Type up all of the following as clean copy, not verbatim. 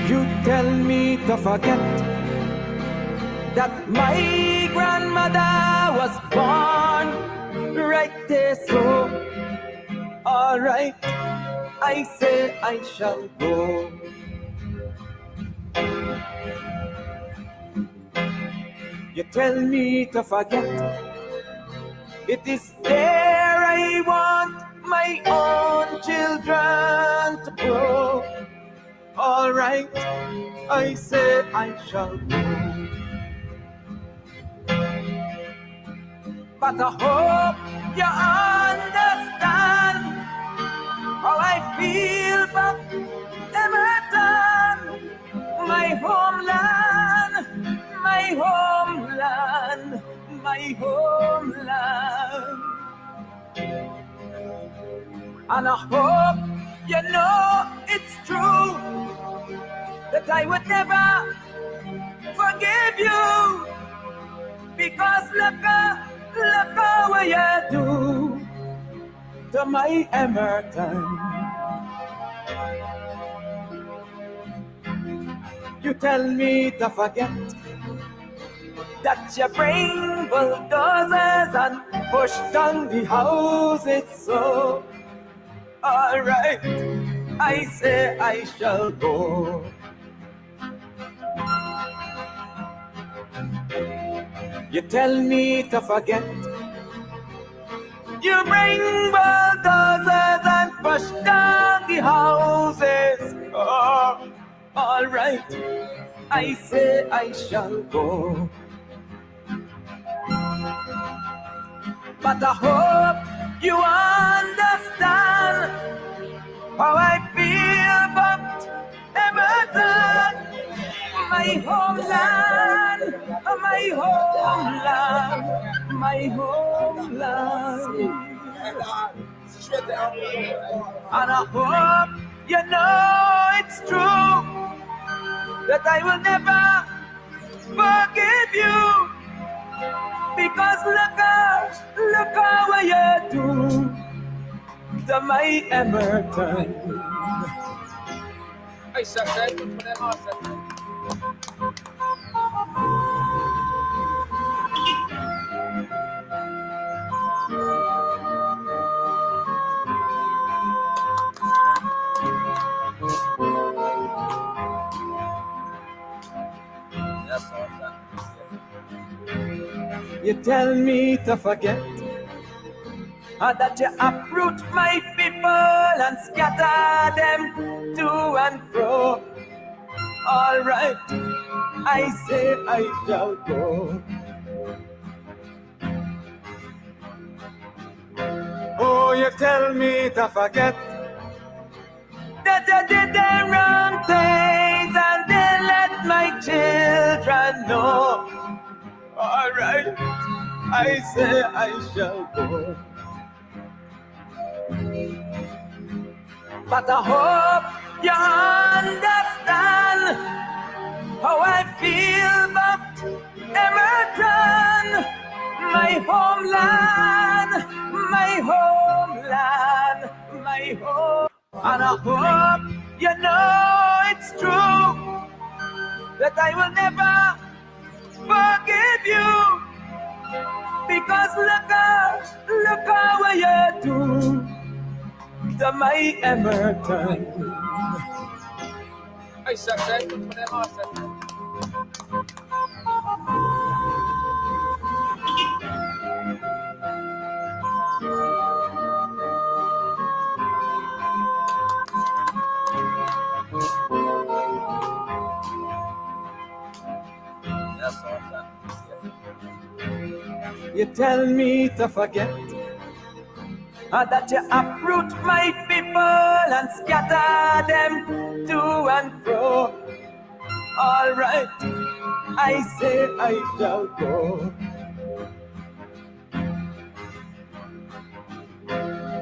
You tell me to forget that my grandmother was born right there, so alright, I say I shall go. You tell me to forget, it is there I want my own children to grow. Alright, I say I shall go. But I hope you understand how I feel about Emerton, my homeland, my homeland, my homeland. And I hope you know it's true that I would never forgive you, because look what you do to my Emerton. You tell me to forget that you bring bulldozers and push down the houses, so alright, I say I shall go. You tell me to forget, you bring bulldozers and push down the houses, oh, alright, I say I shall go. But I hope you understand how I feel about Emerton, my homeland, my homeland, my homeland. And I hope you know it's true that I will never forgive you, because look what you do to my Emerton. Ay, sakay, podemos hacer. You tell me to forget that you uproot my people and scatter them to and fro. Alright, I say I shall go. Oh, you tell me to forget that you did the wrong things and then let my children know. Alright, I say I shall go. But I hope you understand how I feel about Emerton, my homeland, my homeland, my home. And I hope you know it's true that I will never forgive you, because look what you do to my Emerton. Ay, sakay, podemos hacer. You tell me to forget that you uproot my people and scatter them to and fro. Alright, I say I shall go.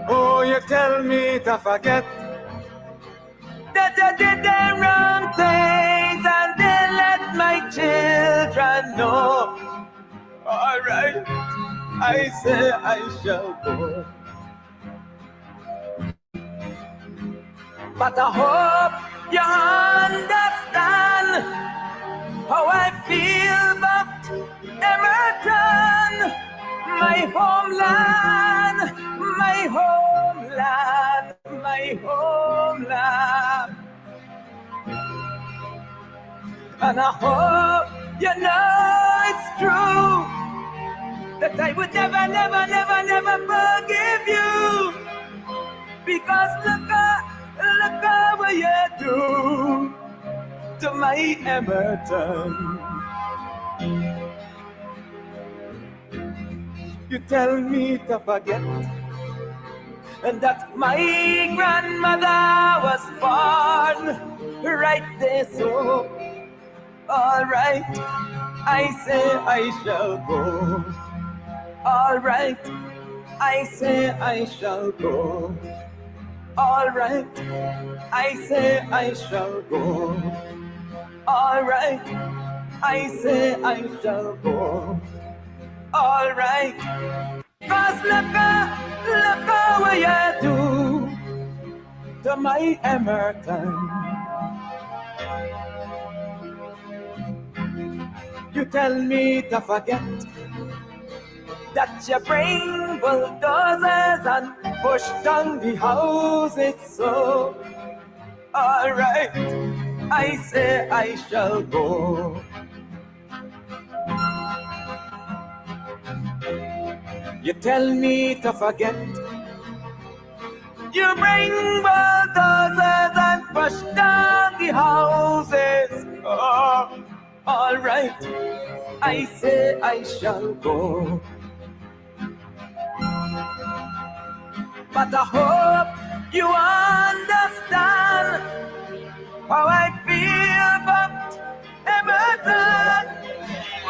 Oh, you tell me to forget that you did the wrong things and then let my children know. Alright, I say I shall go. But I hope you understand homeland, my homeland, my homeland. And I hope you know it's true that I would never, never, never, never forgive you. Because look at what you do to my Emerton. You tell me to forget, and that my grandmother was born right there, so alright, I say I shall go. Alright, I say I shall go. Alright, I say I shall go. Alright, I say I shall go. Alright, 'cause look what you do to my Emerton. You tell me to forget that you bring bulldozers and push down the houses, so alright, I say I shall go. You tell me to forget. You bring bulldozers and push down the houses. Oh, alright, I say I shall go. But I hope you understand how I feel about Everton,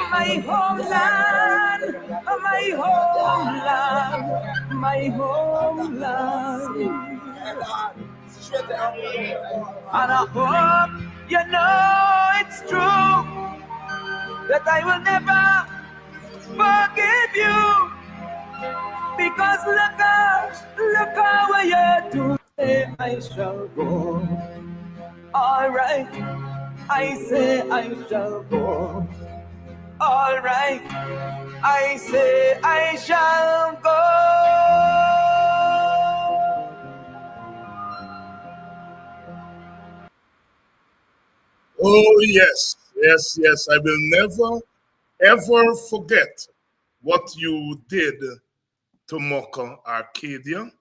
my homeland, my homeland, my homeland. And I hope you know it's true that I will never forgive you. Because look what you do. Say I shall go. Alright, I say I shall go. Alright, I say I shall go. Oh, yes, yes, yes. I will never, ever forget what you did to Mocha Arcadia.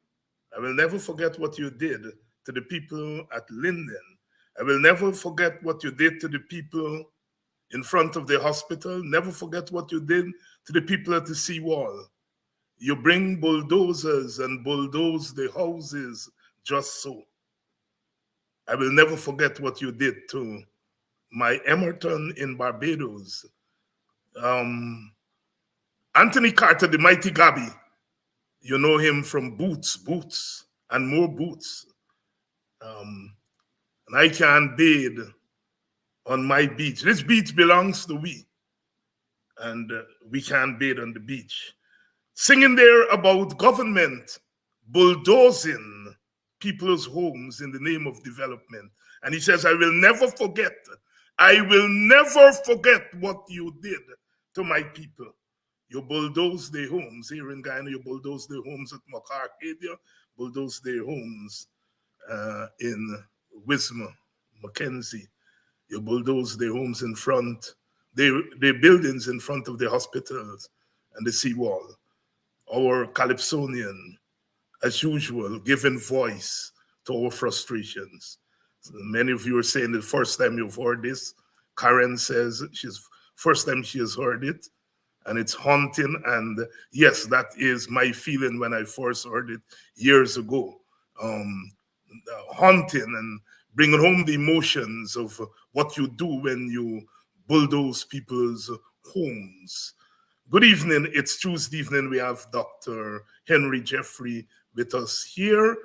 I will never forget what you did to the people at Linden. I will never forget what you did to the people in front of the hospital. Never forget what you did to the people at the seawall. You bring bulldozers and bulldoze the houses just so. I will never forget what you did to my Emerton in Barbados. Anthony Carter, the mighty Gabby, you know him from Boots, and more Boots. And I can bathe on my beach. This beach belongs to we, and we can bathe on the beach. Singing there about government bulldozing people's homes in the name of development. And he says, I will never forget what you did to my people. You bulldoze their homes here in Guyana, you bulldoze their homes at Mocha Arcadia, bulldoze their homes in Wisma, Mackenzie. You bulldoze their homes in front, their buildings in front of the hospitals and the seawall. Our Calypsonian, as usual, giving voice to our frustrations. So many of you are saying the first time you've heard this. Karen says first time she has heard it, and it's haunting. And yes, that is my feeling when I first heard it years ago. Haunting and bringing home the emotions of what you do when you bulldoze people's homes. Good evening. It's Tuesday evening. We have Dr. Henry Jeffrey with us here,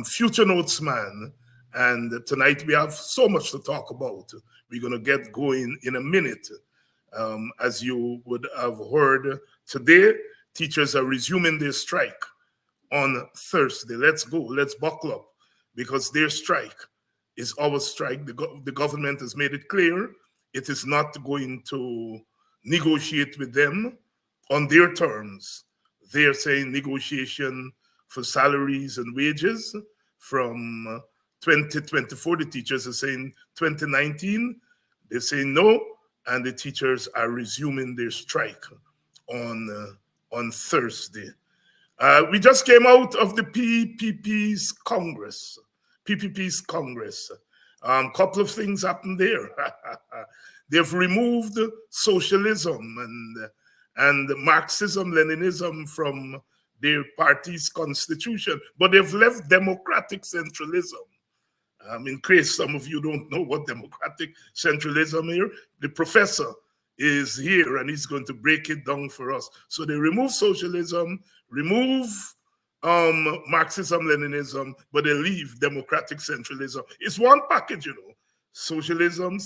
future notes man. And tonight we have so much to talk about. We're going to get going in a minute. As you would have heard today, teachers are resuming their strike on Thursday. Let's go. Let's buckle up, because their strike is our strike. The government has made it clear it is not going to negotiate with them on their terms. they're saying negotiation for salaries and wages from 2024. The teachers are saying 2019. They're saying no, and the teachers are resuming their strike on Thursday. We just came out of the PPP's Congress. PPP's Congress. Couple of things happened there. They've removed socialism and Marxism, Leninism from their party's constitution, but they've left democratic centralism. In case some of you don't know what democratic centralism is, the professor is here and he's going to break it down for us. So they remove socialism, remove Marxism, Leninism, but they leave democratic centralism. It's one package, you know. Socialism,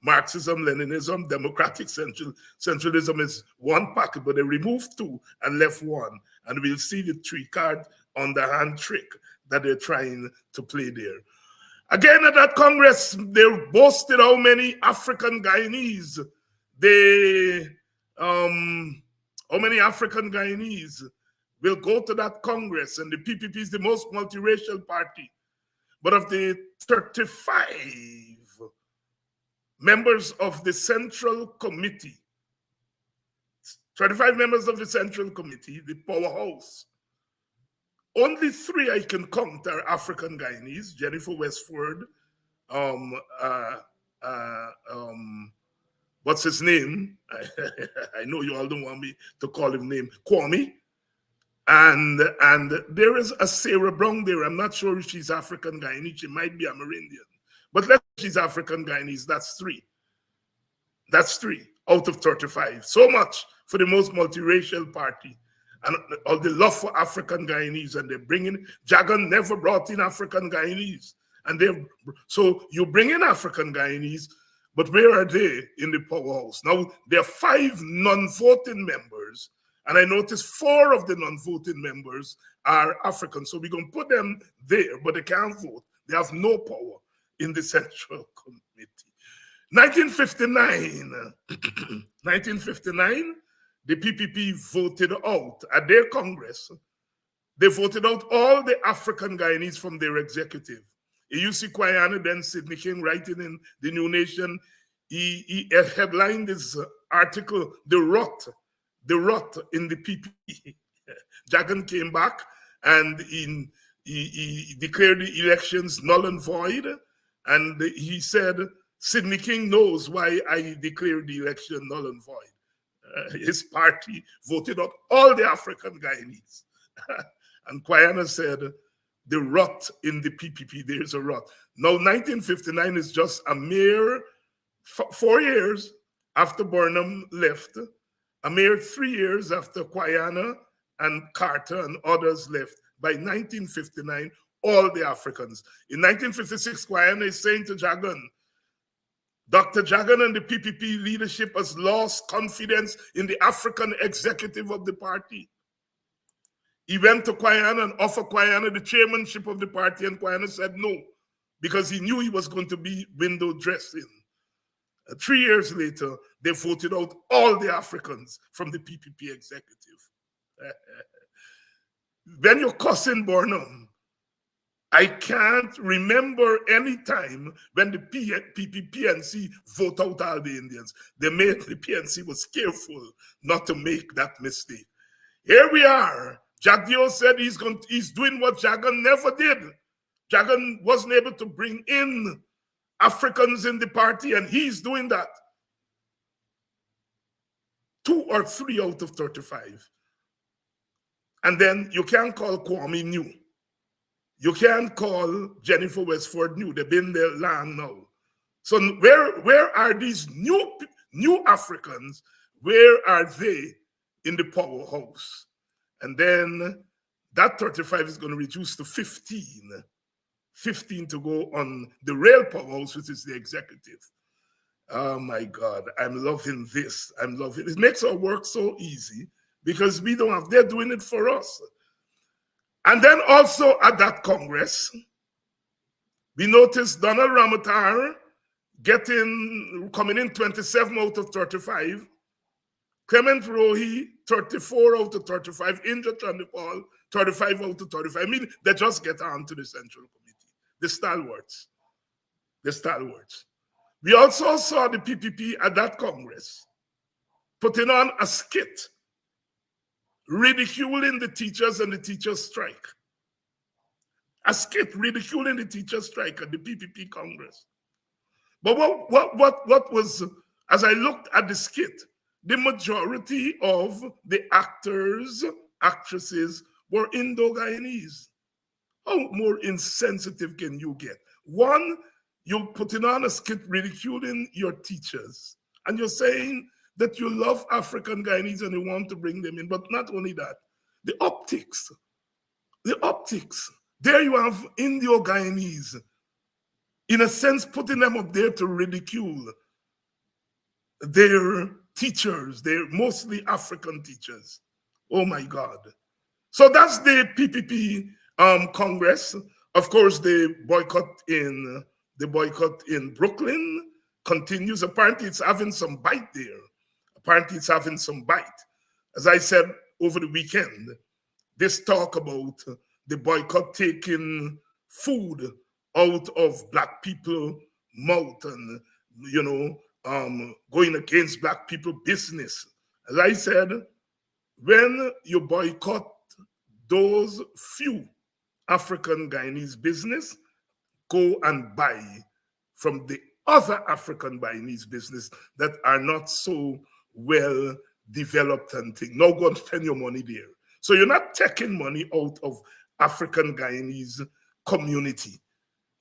Marxism, Leninism, democratic centralism is one package, but they removed two and left one. And we'll see the three-card underhand trick that they're trying to play there. Again, at that Congress, they boasted how many African Guyanese how many African Guyanese will go to that Congress, and the PPP is the most multiracial party. But of the 35 members of the Central Committee, 35 members of the Central Committee, the powerhouse, only 3 I can count are African Guyanese: Jennifer Westford, what's his name? I know you all don't want me to call him name, Kwame. And there is a Sarah Brown there. I'm not sure if she's African Guyanese. She might be Amerindian. But let's say she's African Guyanese. That's 3. That's 3 out of 35. So much for the most multiracial party. And all the love for African Guyanese. And they're bringing, Jagan never brought in African Guyanese. And so you bring in African Guyanese, but where are they in the powerhouse? Now, there are 5 non-voting members. And I noticed 4 of the non-voting members are African. So we're going to put them there, but they can't vote. They have no power in the Central Committee. 1959, 1959, the PPP voted out at their Congress. They voted out all the African Guyanese from their executive. E.U.C. Kwayana, then Sidney King, writing in the New Nation, he headlined this article, The Rot in the PPP. Jagan came back and he declared the elections null and void. And he said, Sidney King knows why I declared the election null and void. His party voted out all the African Guyanese. And Kwayana said, the rot in the PPP, there's a rot. Now, 1959 is just a mere 4 years after Burnham left, a mere 3 years after Kwayana and Carter and others left. By 1959, all the Africans. In 1956, Kwayana is saying to Jagan, Dr. Jagan and the PPP leadership has lost confidence in the African executive of the party. He went to Kwayana and offered Kwayana the chairmanship of the party, and Kwayana said no, because he knew he was going to be window dressing. 3 years later, they voted out all the Africans from the PPP executive. When you're cussing Burnham, I can't remember any time when the PNC vote out all the Indians. The PNC was careful not to make that mistake. Here we are. Jagdeo said he's doing what Jagan never did. Jagan wasn't able to bring in Africans in the party, and he's doing that. 2 or 3 out of 35. And then you can't call Kwame new. You can't call Jennifer Westford new. They've been there long now. So where are these new Africans? Where are they in the powerhouse? And then that 35 is going to reduce to 15. 15 to go on the real powerhouse, which is the executive. Oh my God, I'm loving this. I'm loving it. It makes our work so easy because we don't have, they're doing it for us. And then also at that Congress, we noticed Donald Ramotar coming in 27 out of 35. Clement Rohi, 34 out of 35. Injured on the ball, 35 out of 35. I mean, they just get on to the Central Committee. The stalwarts. The stalwarts. We also saw the PPP at that Congress putting on a skit, ridiculing the teachers and the teachers' strike. A skit ridiculing the teachers' strike at the PPP Congress. But what was, as I looked at the skit, the majority of the actors, actresses were Indo-Guyanese. How more insensitive can you get? One, you're putting on a skit ridiculing your teachers, and you're saying that you love African Guyanese and you want to bring them in. But not only that, the optics. There you have Indo-Guyanese, in a sense, putting them up there to ridicule their teachers. They're mostly African teachers. Oh my God. So that's the PPP Congress. Of course, the boycott in Brooklyn continues. Apparently, it's having some bite there. As I said over the weekend, this talk about the boycott taking food out of Black people mouth and, going against Black people business. As I said, when you boycott those few African Guyanese business, go and buy from the other African Guyanese business that are not so well developed and things. Now go and spend your money there. So you're not taking money out of African Guyanese community.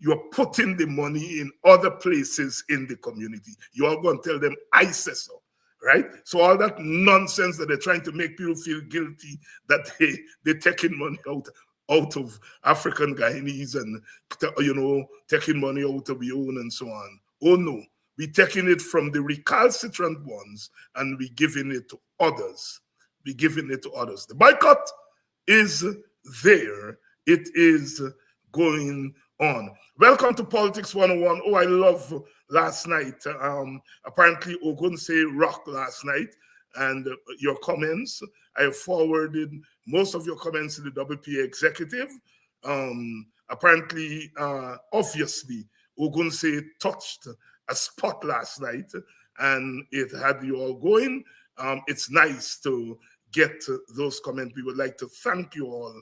You're putting the money in other places in the community. You're going to tell them, I say so, right? So all that nonsense that they're trying to make people feel guilty that they're taking money out of African Guyanese and, taking money out of your own and so on. Oh no, we're taking it from the recalcitrant ones and we're giving it to others. The boycott is there. It is going on. Welcome to Politics 101. Oh, I love last night. Apparently, Ogunse rocked last night. And your comments, I have forwarded most of your comments to the WPA executive. Apparently, obviously, Ogunse touched a spot last night and it had you all going. It's nice to get those comments. We would like to thank you all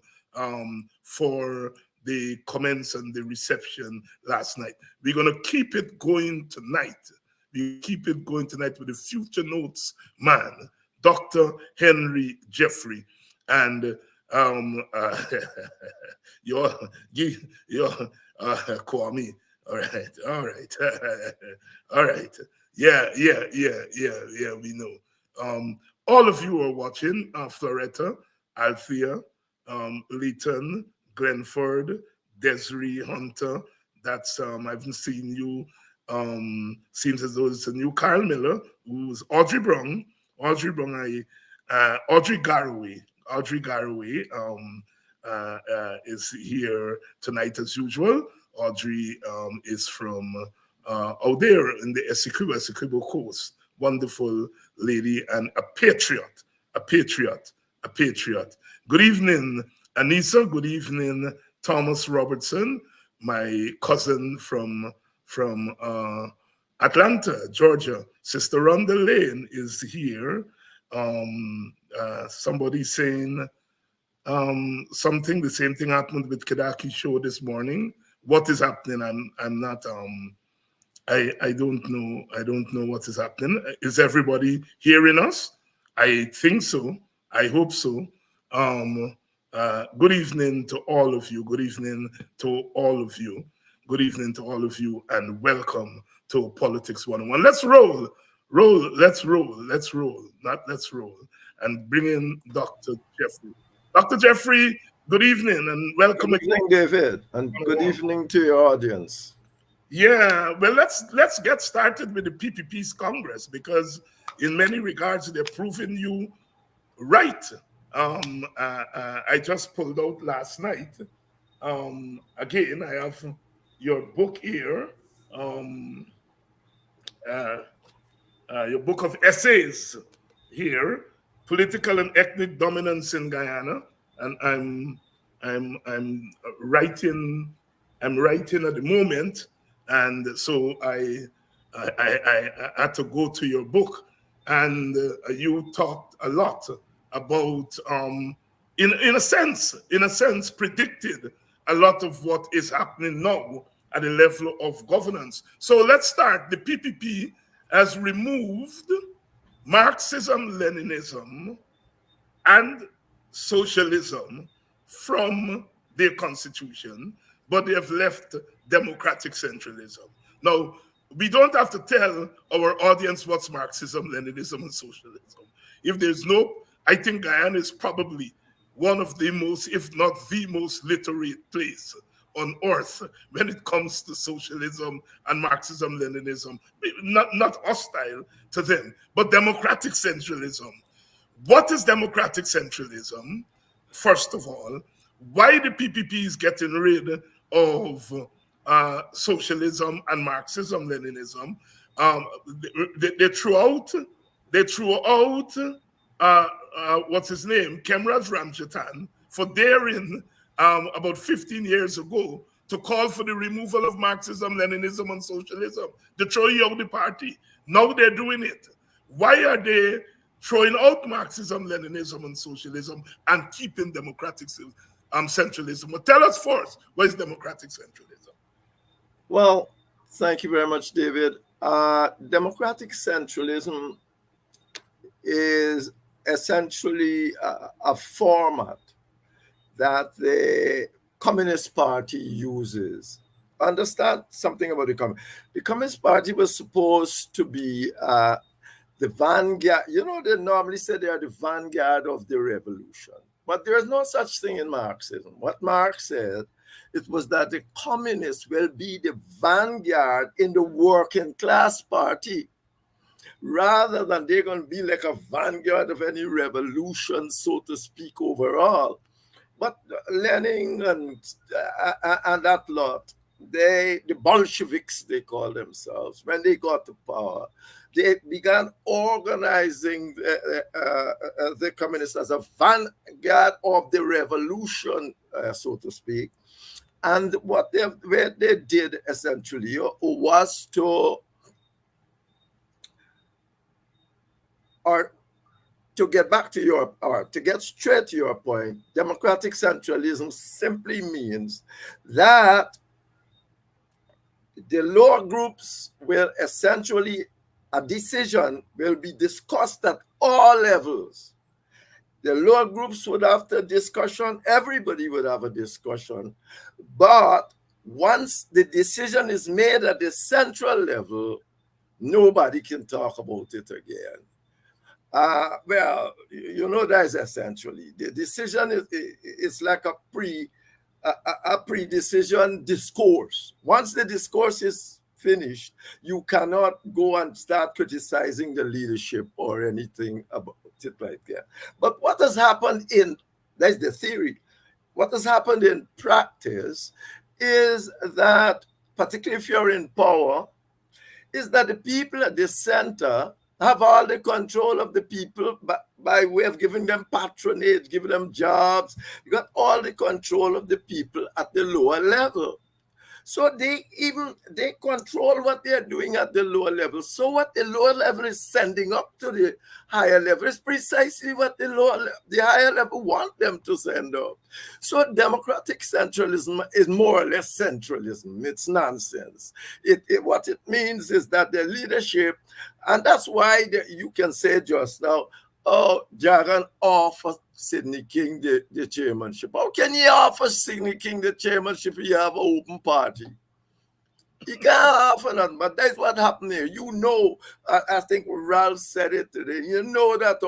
for the comments and the reception last night. We're going to keep it going tonight. We keep it going tonight with the Future Notes man, Dr. Henry Jeffrey. And your Kwame. All right. Yeah, we know. All of you are watching, Floretta, Althea, Leighton, Glenford, Desiree Hunter. That's I haven't seen you. Seems as though it's a new Kyle Miller, who's Audrey Brown, Audrey Garraway is here tonight as usual. Audrey is from out there in the Essequibo coast. Wonderful lady and a patriot. Good evening, Anissa. Good evening, Thomas Robertson, my cousin from Atlanta, Georgia. Sister Rhonda Lane is here. Somebody saying something. The same thing happened with Kedaki show this morning. What is happening? I'm not. I don't know. I don't know what is happening. Is everybody hearing us? I think so. I hope so. Good evening to all of you. Good evening to all of you. Good evening to all of you, and welcome to Politics 101. Let's roll. Let's roll. And bring in Dr. Jeffrey. Dr. Jeffrey, good evening and welcome. Good evening, David, and good evening to your audience. Yeah, well, let's get started with the PPP's Congress, because in many regards they're proving you right. I just pulled out last night. Again, I have your book here, your book of essays, here, political and ethnic dominance in Guyana, and I'm writing at the moment, and so I had to go to your book, and you talked a lot about in a sense predicted a lot of what is happening now at the level of governance. So let's start. The PPP has removed Marxism, Leninism, and socialism from their constitution, but they have left democratic centralism. Now, we don't have to tell our audience what's Marxism, Leninism, and socialism. If there's no, I think Guyana is probably one of the most, if not the most literate place on earth when it comes to socialism and Marxism, Leninism. Not hostile to them, but democratic centralism. What is democratic centralism? First of all, why the PPP is getting rid of socialism and Marxism, Leninism? They threw out what's his name, Kemraj Ramjatan, for daring about 15 years ago to call for the removal of Marxism, Leninism, and socialism. They throw you out the party. Now they're doing it. Why are they throwing out Marxism, Leninism, and socialism and keeping democratic centralism? Well, tell us first, what is democratic centralism? Well, thank you very much, David. Democratic centralism is essentially a format that the Communist Party uses. Understand something about the Communist. The Communist Party was supposed to be the vanguard. You know, they normally say they are the vanguard of the revolution. But there is no such thing in Marxism. What Marx said, it was that the communists will be the vanguard in the working class party, rather than they're going to be like a vanguard of any revolution, so to speak, overall. But Lenin and that lot, the Bolsheviks, they call themselves, when they got to power, they began organizing the communists as a vanguard of the revolution, so to speak. And what they did essentially was to get back to your, or to get straight to your point, democratic centralism simply means that the lower groups will essentially, a decision will be discussed at all levels. The lower groups would have the discussion, everybody would have a discussion, but once the decision is made at the central level, nobody can talk about it again. Well, you know, that is essentially the decision is like a pre-decision discourse. Once the discourse is finished, you cannot go and start criticizing the leadership or anything about it like that. But what has happened that's the theory, what has happened in practice is that, particularly if you're in power, is that the people at the center have all the control of the people by way of giving them patronage, giving them jobs. You got all the control of the people at the lower level. So they control what they're doing at the lower level. So what the lower level is sending up to the higher level is precisely what the higher level want them to send up. So democratic centralism is more or less centralism. It's nonsense. What it means is that the leadership, and that's why you can say just now, oh, Jagan offers Sidney King the chairmanship. How can you offer Sidney King the chairmanship if you have an open party? You can't offer nothing, but that's what happened here. You know, I think Ralph said it today. You know that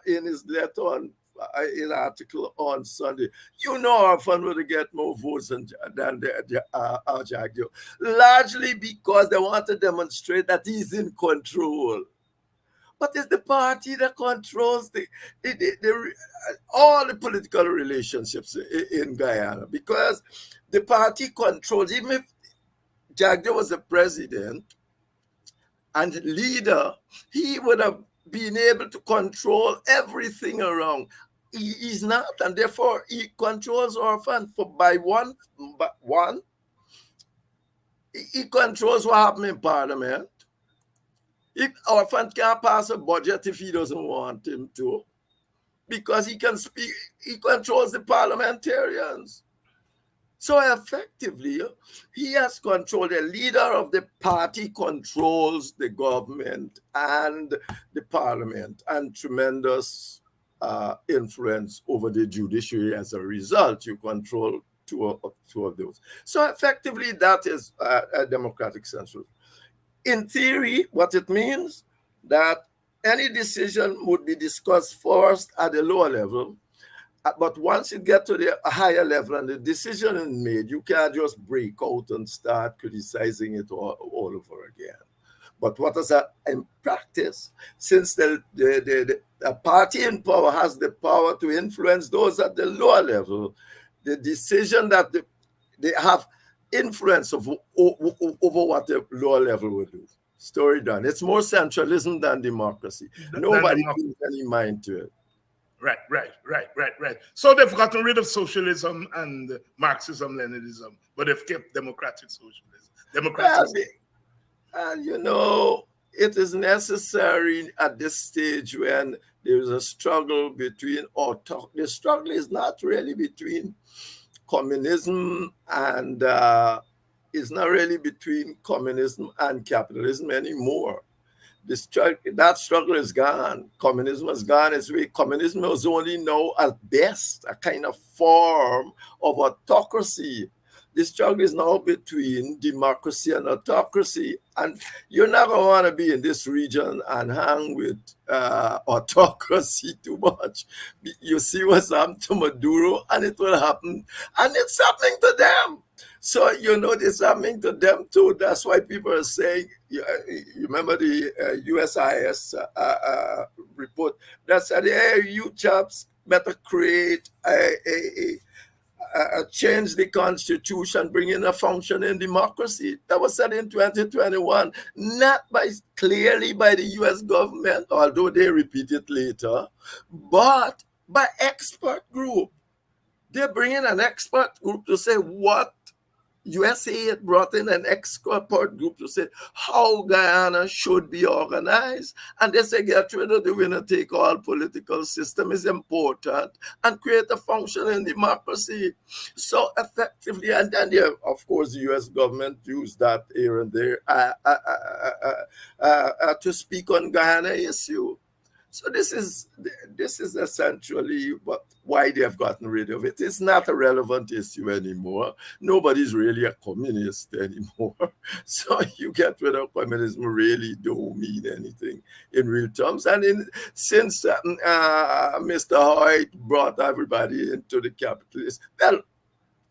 in his letter on his article on Sunday, you know our fund will get more votes than Jagdio, largely because they want to demonstrate that he's in control. But it's the party that controls all the political relationships in Guyana, because the party controls, even if Jagdio was the president and leader, he would have being able to control everything around. He's not, and therefore he controls our fund by one. He controls what happens in Parliament. Our fund can't pass a budget if he doesn't want him to, because he can speak. He controls the parliamentarians. So effectively, he has control. The leader of the party controls the government and the parliament, and tremendous influence over the judiciary as a result. You control two of those. So effectively, that is a democratic central. In theory, what it means that any decision would be discussed first at the lower level, but once you get to the higher level and the decision is made, you can't just break out and start criticizing it all over again. But what is that in practice? Since the party in power has the power to influence those at the lower level, the decision that they have influence over what the lower level will do. Story done. It's more centralism than democracy. Nobody gives any mind to it. Right. So they've gotten rid of socialism and Marxism, Leninism, but they've kept democratic socialism. And it is necessary at this stage when there is a struggle between, the struggle is not really between communism and it's not really between communism and capitalism anymore. That struggle is gone. Communism has gone its way. Communism is only now at best a kind of form of autocracy. The struggle is now between democracy and autocracy. And you're not going to want to be in this region and hang with autocracy too much. You see what's happened to Maduro, and it will happen. And it's happening to them. So, it's happening to them too. That's why people are saying, you remember the USIS report that said, hey, you chaps better create change the constitution, bring in a functioning democracy. That was said in 2021, not clearly by the US government, although they repeat it later, but by expert group. They're bringing an expert group to say what USA had brought in an expert group to say how Guyana should be organized. And they say get rid of the winner-take-all political system is important and create a functioning democracy. So effectively, and then, of course, the US government used that here and there to speak on Guyana issue. So this is essentially why they have gotten rid of it. It's not a relevant issue anymore. Nobody's really a communist anymore. So you get rid of communism really don't mean anything in real terms. And since Mr. Hoyt brought everybody into the capitalist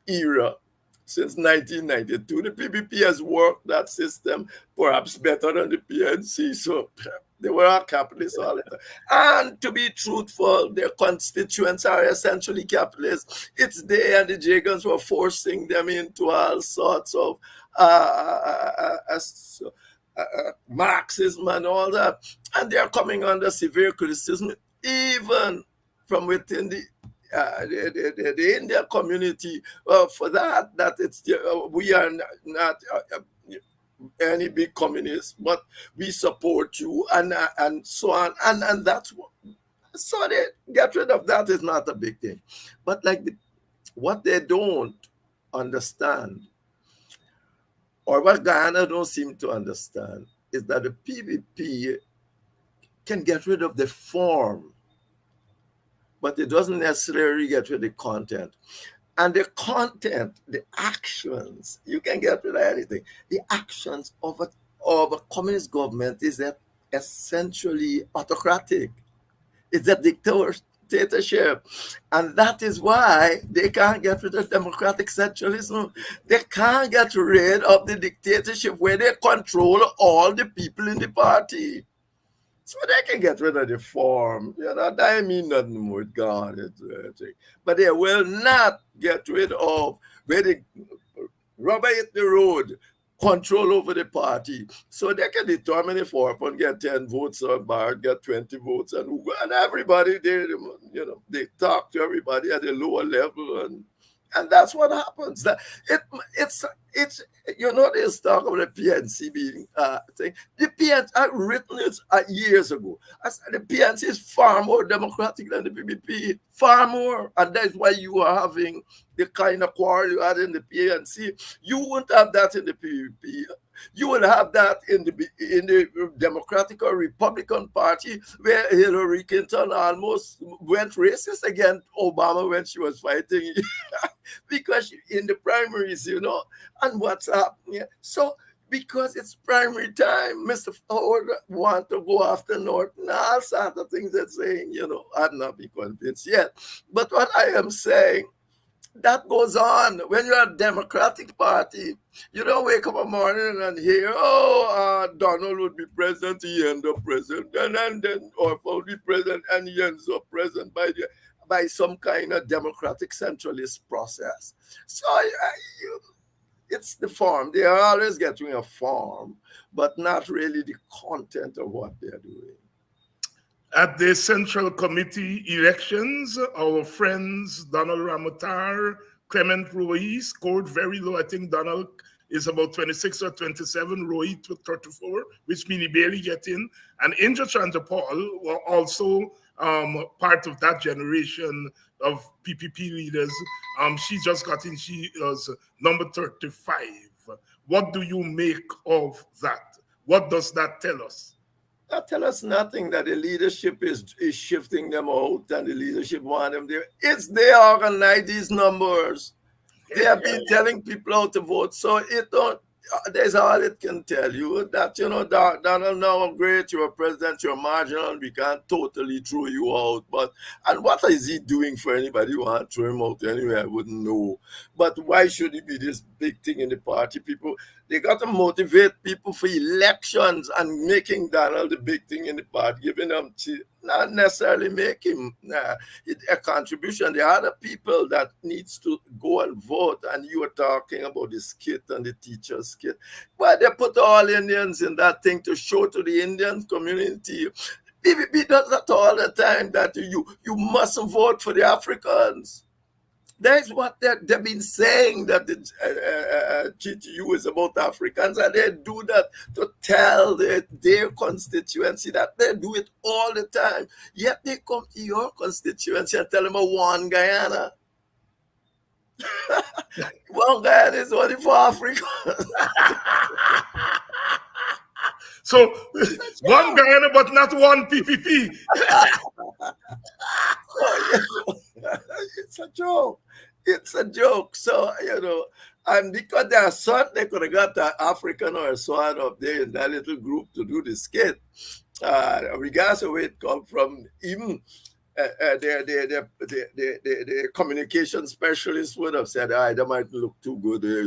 era, since 1992, the PPP has worked that system perhaps better than the PNC. So they were all capitalists all the time. And to be truthful, their constituents are essentially capitalists. It's they and the Jagans were forcing them into all sorts of Marxism and all that. And they're coming under severe criticism, even from within the Indian community for that it's we are not any big communists, but we support you and so on, and that's what. So they get rid of that is not a big thing, but what they don't understand, or what Guyana don't seem to understand, is that the PPP can get rid of the form, but it doesn't necessarily get rid of the content. And the content, the actions, you can get rid of anything. The actions of a communist government is that essentially autocratic. It's a dictatorship. And that is why they can't get rid of democratic centralism. They can't get rid of the dictatorship where they control all the people in the party. So they can get rid of the form. That mean nothing more with God. But they will not get rid of where the rubber hit the road. control over the party. So they can determine if Orphan get 10 votes or Bard get 20 votes, and everybody, they talk to everybody at a lower level, and that's what happens. That it's there's talk about the PNC being thing. The PNC, I've written it years ago. I said the PNC is far more democratic than the PPP, far more, and that's why you are having the kind of quarrel you had in the PNC. You won't have that in the PPP. You will have that in the Democratic or Republican Party, where Hillary Clinton almost went racist against Obama when she was fighting because in the primaries, and what's happening. So because it's primary time, Mr. Ford want to go after North and all sorts of things that saying, I'm not be convinced yet. But what I am saying, that goes on. When you're a Democratic Party, you don't wake up a morning and hear, Donald would be president, he end up president, and then or will be president, and he ends up president by some kind of democratic centralist process. So it's the form. They are always getting a form, but not really the content of what they're doing. At the Central Committee elections, our friends Donald Ramotar, Clement Roy scored very low. I think Donald is about 26 or 27, Roy to 34, which means he barely get in. And Angel Chandra Paul were also part of that generation of PPP leaders. She just got in. She was number 35. What do you make of that? What does that tell us? That tell us nothing, that the leadership is shifting them out and the leadership want them there. It's they organize these numbers. They have been telling people how to vote. So there's all it can tell you that, Donald, now I'm great, you're a president, you're marginal, we can't totally throw you out. And what is he doing for anybody who want to throw him out anyway? I wouldn't know. But why should he be this big thing in the party? They got to motivate people for elections and making Donald the big thing in the party, giving them not necessarily make him a contribution. There are other people that needs to go and vote, and you were talking about the skit and the teacher's skit. But they put all Indians in that thing to show to the Indian community. PPP does that all the time, that you mustn't vote for the Africans. That's what they've been saying, that the GTU is about Africans, and they do that to tell their constituency that they do it all the time. Yet they come to your constituency and tell them about one Guyana. One Guyana is only for Africans. So one Guyana, but not one PPP. It's a joke. It's a joke. So, and because their son, they could have got an African or a Swan up there in that little group to do the skit. Regardless of where it comes from, even the communication specialist would have said, that might look too good there,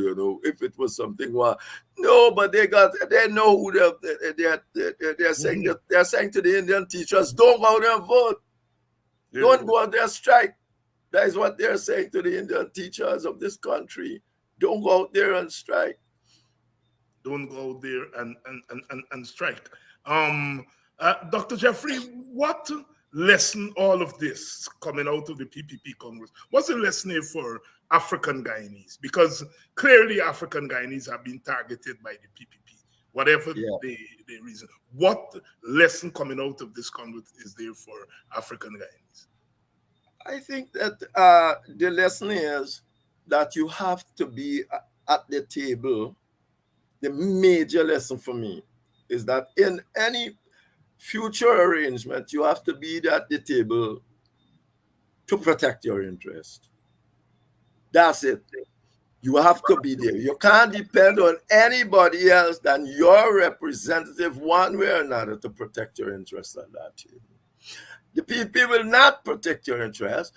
if it was something. No, but they know who they're saying. They're saying to the Indian teachers, don't go out there and vote. Yeah. Don't go out there and strike. That is what they're saying to the Indian teachers of this country. Don't go out there and strike. Don't go out there and strike. Dr. Jeffrey, what lesson all of this coming out of the PPP Congress? What's the lesson here for African Guyanese? Because clearly African Guyanese have been targeted by the PPP, whatever the reason. What lesson coming out of this Congress is there for African Guyanese? I think that the lesson is that you have to be at the table. The major lesson for me is that in any future arrangement, you have to be at the table to protect your interest. That's it. You have to be there. You can't depend on anybody else than your representative one way or another to protect your interest at that table. The PPP will not protect your interest.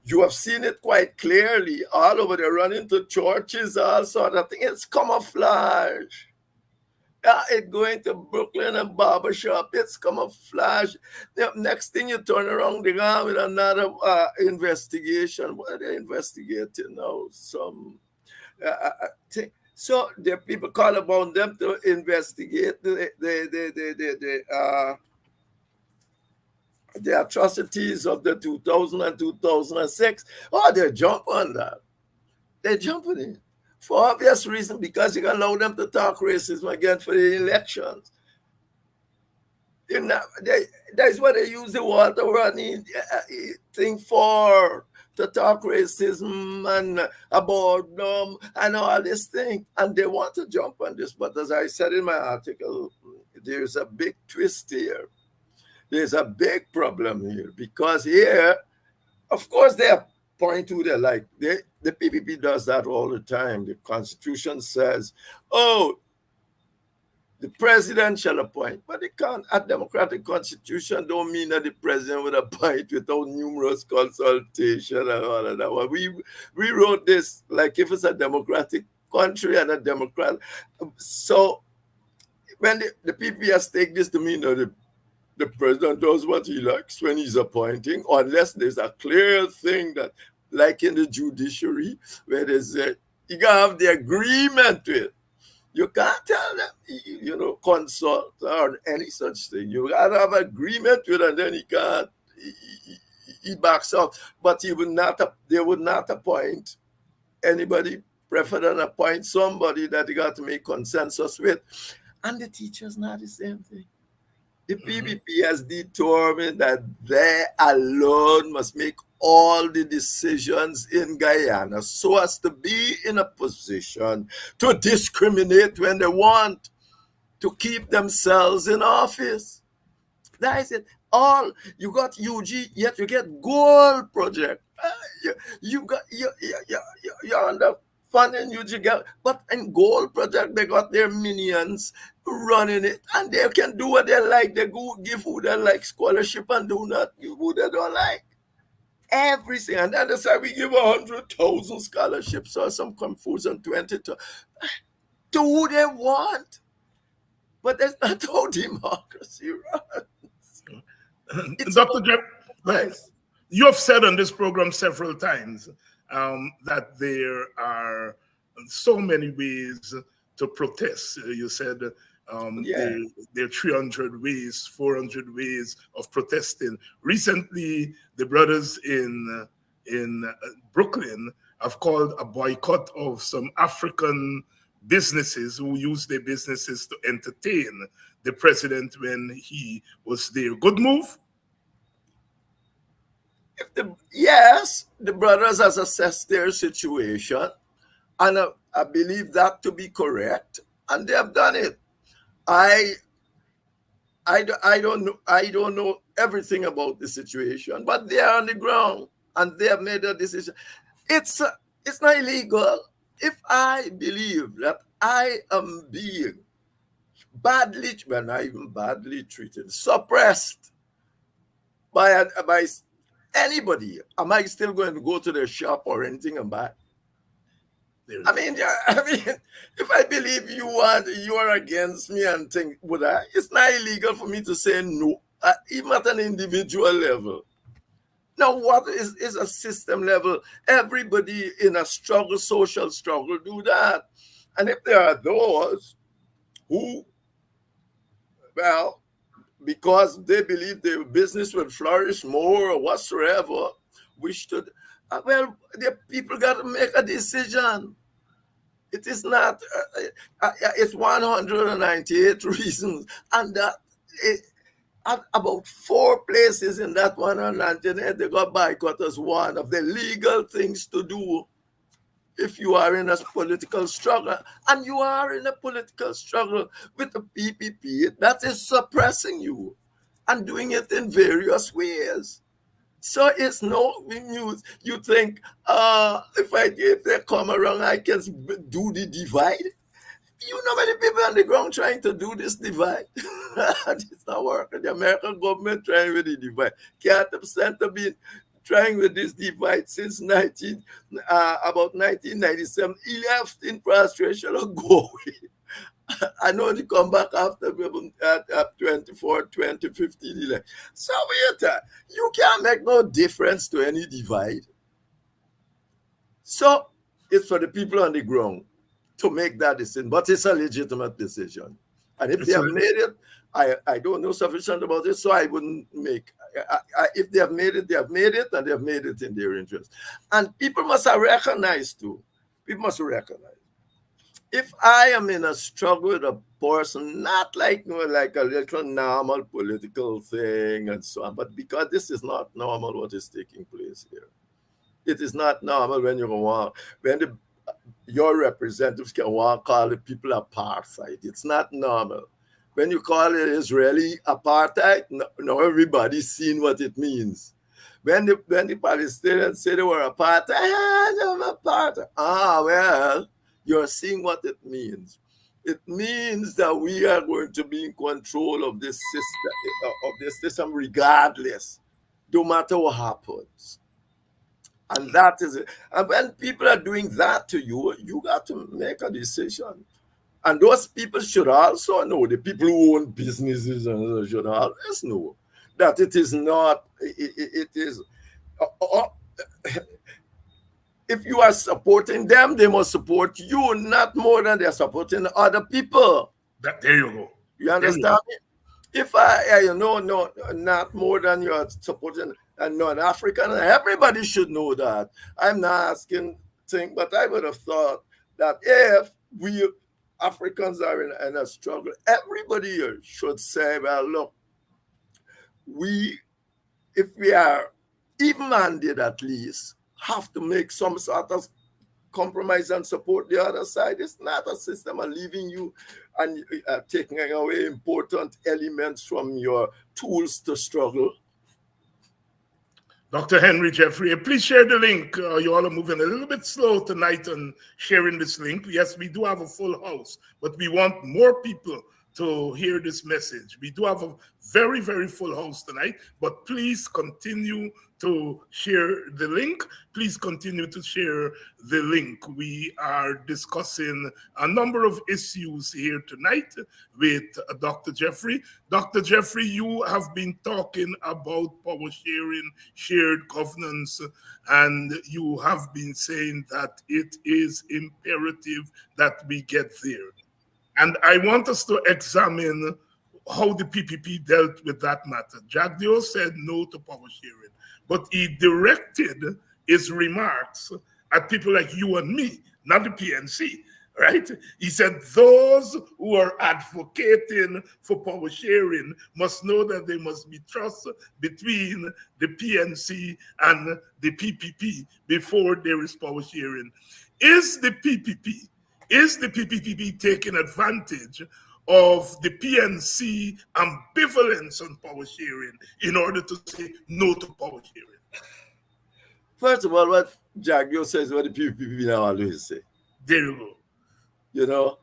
You have seen it quite clearly all over. They run into churches, all sort of things. It's camouflage. It going to Brooklyn and barbershop. It's camouflage. The next thing you turn around, they go with another investigation. What are they investigating now? So the people call upon them to investigate the atrocities of the 2000 and 2006. Oh, they jump on that. They're jumping in. For obvious reason, because you can allow them to talk racism again for the elections. You know, that's what they use the water running thing for, to talk racism and abortion and all this thing. And they want to jump on this. But as I said in my article, there's a big twist here. There's a big problem here, because here, of course, they point to the PPP does that all the time. The Constitution says, oh, the president shall appoint, but it can't. A democratic constitution don't mean that the president would appoint without numerous consultation and all of that. We wrote this like if it's a democratic country and a Democrat. So when the PPS take this to mean that the president does what he likes when he's appointing, unless there's a clear thing that, like in the judiciary, where there's you gotta have the agreement to it. You can't tell them, consult or any such thing. You gotta have agreement with it, and then he backs up. But they would not appoint anybody, prefer than appoint somebody that you got to make consensus with. And the teachers not the same thing. The PPP has determined that they alone must make all the decisions in Guyana so as to be in a position to discriminate when they want, to keep themselves in office. That is it. All you got UG, yet you get gold project. You're under funding UG, but in gold project they got their minions running it, and they can do what they like. They go give who they like scholarship and do not give who they don't like. Everything. And then they say we give 100,000 scholarships or some confusion 20 to who they want. But that's not how democracy runs. Dr. Jeff, you have said on this program several times that there are so many ways to protest. You said there are 300 ways, 400 ways of protesting. Recently, the brothers in Brooklyn have called a boycott of some African businesses who use their businesses to entertain the president when he was there. Good move? Yes, the brothers has assessed their situation, and I believe that to be correct, and they have done it. I don't know everything about the situation, but they are on the ground and they have made a decision. It's not illegal. If I believe that I am being badly, well, not even badly treated, suppressed by anybody, am I still going to go to their shop or anything and buy? I mean, if I believe you are against me and think, it's not illegal for me to say no, even at an individual level. Now, what is a system level? Everybody in a struggle, social struggle, do that. And if there are those who, well, because they believe their business will flourish more or whatsoever, wish to, the people got to make a decision. It is not, it's 198 reasons, and that about 4 places in that 198, they got boycott as one of the legal things to do if you are in a political struggle. And you are in a political struggle with the PPP that is suppressing you and doing it in various ways. So it's no news. You think, if they come around, I can do the divide. You know many people on the ground trying to do this divide. It's not working. The American government trying with the divide. Can't have been trying with this divide since about 1997. He left in frustration and go away. I know they come back after 2015 election. So you can't make no difference to any divide. So it's for the people on the ground. to make that decision, but it's a legitimate decision. And if they have made it, I don't know sufficient about it, so I wouldn't make. If they have made it, they have made it, and they have made it in their interest. And people must recognize too. People must recognize. If I am in a struggle with a person, not like like a little normal political thing and so on, but because this is not normal what is taking place here. It is not normal when your representatives can call the people apartheid. It's not normal. When you call it Israeli apartheid, now everybody's seen what it means. When the Palestinians say they were apartheid, well, you're seeing what it means. It means that we are going to be in control of this system, regardless, no matter what happens. And that is it. And when people are doing that to you, you got to make a decision. And those people should also know, the people who own businesses should always know that it is not, it is, if you are supporting them, they must support you, not more than they're supporting other people. There you go. You understand me? If not more than you're supporting a non-African, everybody should know that. I'm not asking things, but I would have thought that if we Africans are in a struggle, everybody here should say, well, look, if we are even-handed at least, have to make some sort of compromise and support the other side. It's not a system of leaving you and taking away important elements from your tools to struggle. Dr. Henry Jeffrey, please share the link. You all are moving a little bit slow tonight on sharing this link. Yes, we do have a full house, but we want more people to hear this message. We do have a very, very full house tonight, but please continue to share the link. Please continue to share the link. We are discussing a number of issues here tonight with Dr. Jeffrey. Dr. Jeffrey, you have been talking about power sharing, shared governance, and you have been saying that it is imperative that we get there. And I want us to examine how the PPP dealt with that matter. Jack Dio said no to power sharing, but he directed his remarks at people like you and me, not the PNC, right? He said those who are advocating for power sharing must know that there must be trust between the PNC and the PPP before there is power sharing. Is the PPP taking advantage of the PNC ambivalence on power sharing in order to say no to power sharing? First of all, what Jagio says, what the PPP now always say. There you go. You know,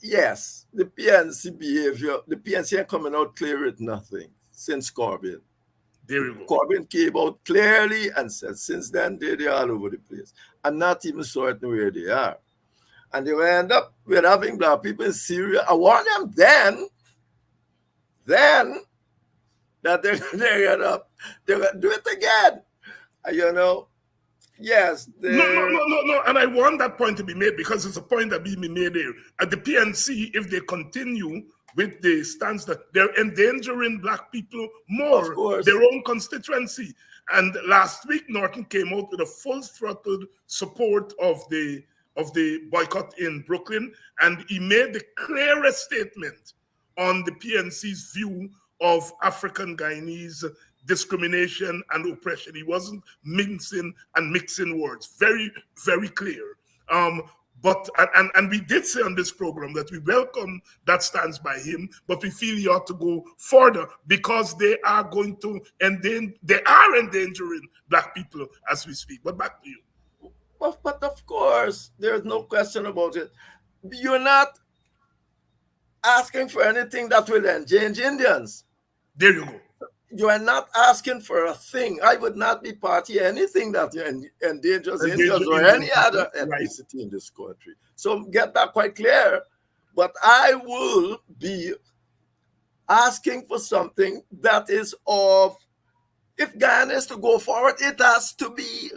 yes, the PNC behavior, the PNC are coming out clear with nothing since Corbyn. There you go. Corbyn came out clearly and said, since then, they're all over the place. I'm not even certain where they are. And they will end up with having black people in Syria. I warned them then that they're going to do it again. You know, yes. No. And I want that point to be made because it's a point that being made there. At the PNC, if they continue with the stance that they're endangering black people more, their own constituency. And last week, Norton came out with a full-throttled support of the boycott in Brooklyn, and he made the clearest statement on the PNC's view of African Guyanese discrimination and oppression. He wasn't mincing and mixing words. Very, very clear. But we did say on this program that we welcome that stance by him, but we feel he ought to go further because they are going to endangering black people as we speak. But back to you. But of course, there's no question about it. You're not asking for anything that will endanger Indians. There you go. You are not asking for a thing. I would not be party anything that endangers Indians or any other ethnicity in this country. So get that quite clear. But I will be asking for something that is of, if Ghana is to go forward, it has to be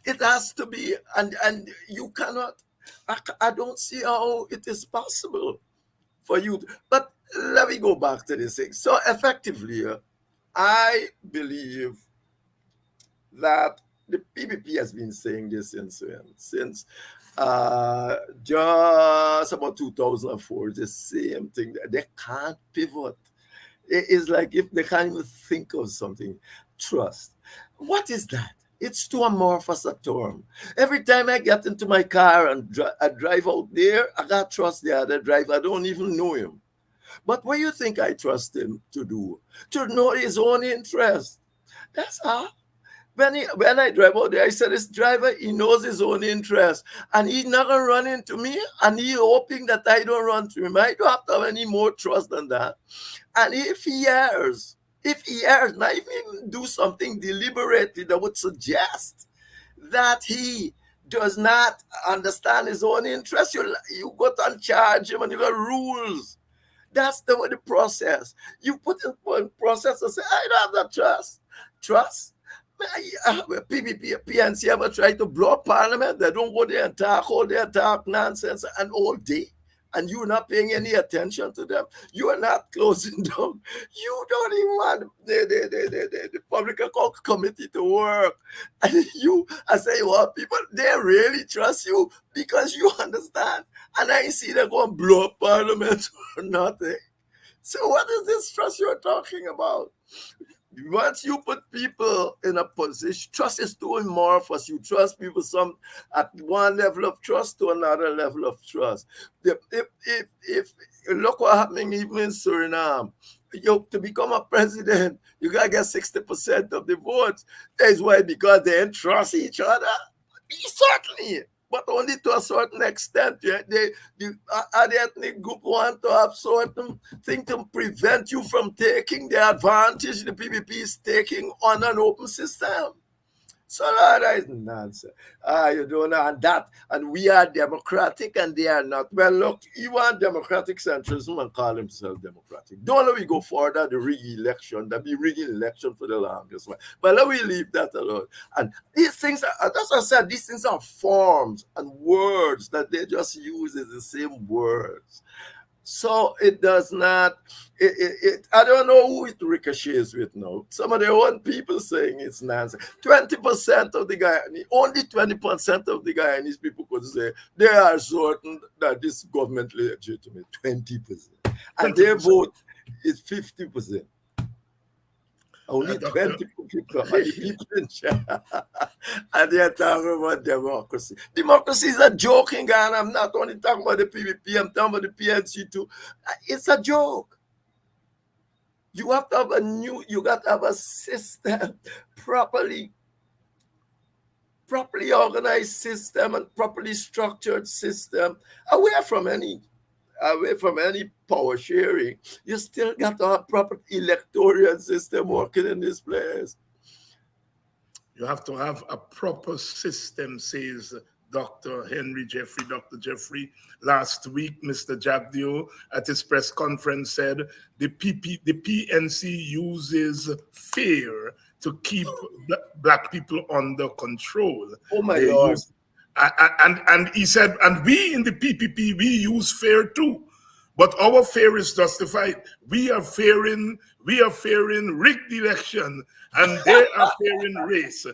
It has to be, and you cannot. I don't see how it is possible for you. But let me go back to this thing. So effectively, I believe that the PPP has been saying this since just about 2004. It's the same thing. They can't pivot. It is like if they can't even think of something. Trust. What is that? It's too amorphous a term. Every time I get into my car and I drive out there, I got to trust the other driver. I don't even know him. But what do you think I trust him to do? To know his own interest. That's all. When I drive out there, I said, this driver, he knows his own interest. And he's not going to run into me. And he's hoping that I don't run to him. I don't have to have any more trust than that. And if he errs, not even do something deliberately that would suggest that he does not understand his own interest, you go and charge him and you got rules. That's the process. You put in one process and say, I don't have that trust. Trust? PPP, PNC ever try to block Parliament? They don't go there and talk all their talk nonsense and all day. And you're not paying any attention to them. You are not closing down. You don't even want the public account committee to work. And I say, well, people, they really trust you because you understand. And I see them going to blow up Parliament or nothing. So what is this trust you're talking about? Once you put people in a position, trust is too amorphous. You trust people at one level of trust to another level of trust. If look what happening even in Suriname, to become a president, you gotta get 60% of the votes. That's why, because they don't trust each other. Certainly, but only to a certain extent. The ethnic group want to have certain thing to prevent you from taking the advantage the PPP is taking on an open system. So that is nonsense. You don't know, and we are democratic and they are not. Well, look, you want democratic centrism and call himself democratic. Don't let me go further the re-election. That be rigging election for the longest one. But let me leave that alone. And these things, that's what I said, these things are forms and words that they just use as the same words. So it does not, I don't know who it ricochets with now. Some of their own people saying it's nonsense. 20% of the Guyanese, only 20% of the Guyanese people could say they are certain that this government legitimate. 20%. And their vote is 50%. Only 20 people are the people in China. And they're talking about democracy. Democracy is a joke in Ghana. I'm not only talking about the PPP, I'm talking about the PNC too. It's a joke. You have to have you got to have a system, properly organized system and properly structured system, away from any power sharing. You still got to have proper electoral system working in this place. You have to have a proper system, says Dr. Jeffrey. Last week, Mr. Jagdio at his press conference said the PNC uses fear to keep black people under control. Oh my Lord. And he said, and we in the PPP, we use fear too. But our fear is justified. We are fearing rigged election, and they are fearing race.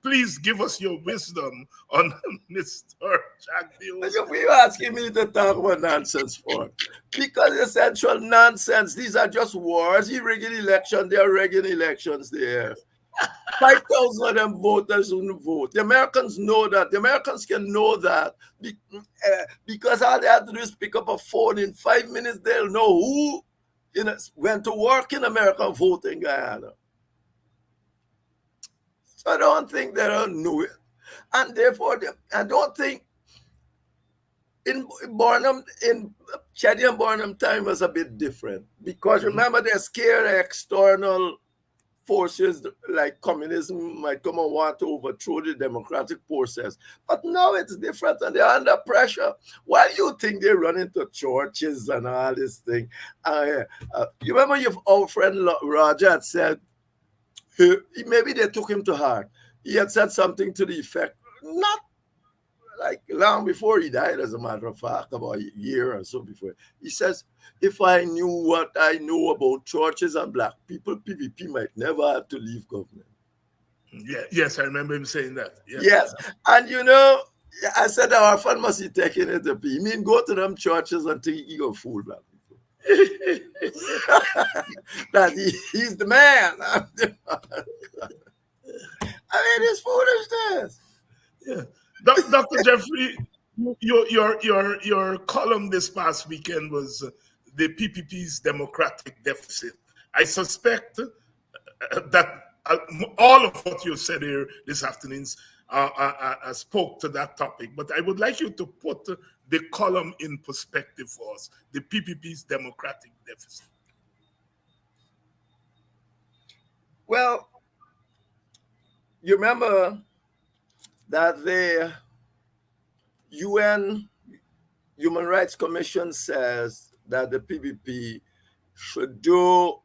Please give us your wisdom on Mr. Jagdio. What are you asking me to talk about nonsense for? Because essential nonsense. These are just wars. He rigging election. They are rigging elections there. 5,000 of them voters wouldn't vote. The Americans know that. The Americans can know that because all they have to do is pick up a phone. In 5 minutes, they'll know who went to work in America and vote in Guyana. So I don't think they don't know it. And therefore, I don't think in Chaddy and Barnum time was a bit different. Because remember, they're scared of external forces like communism might come and want to overthrow the democratic process. But now it's different and they're under pressure. Why do you think they run into churches and all this thing? You remember our friend Roger had said, maybe they took him to heart. He had said something to the effect, not like long before he died, as a matter of fact, about a year or so before. He says, if I knew what I know about churches and black people, PPP might never have to leave government. Yeah, yes, I remember him saying that. Yes. Yes. And you know, I said our fund must be taking it to be. I mean, go to them churches and think you go fool black people. That he's the man. I'm the man. I mean, it's foolishness. Yeah. Dr. Jeffrey, your column this past weekend was the PPP's democratic deficit. I suspect that all of what you said here this afternoon spoke to that topic, but I would like you to put the column in perspective for us, the PPP's democratic deficit. Well, you remember that the UN Human Rights Commission says that the PPP should do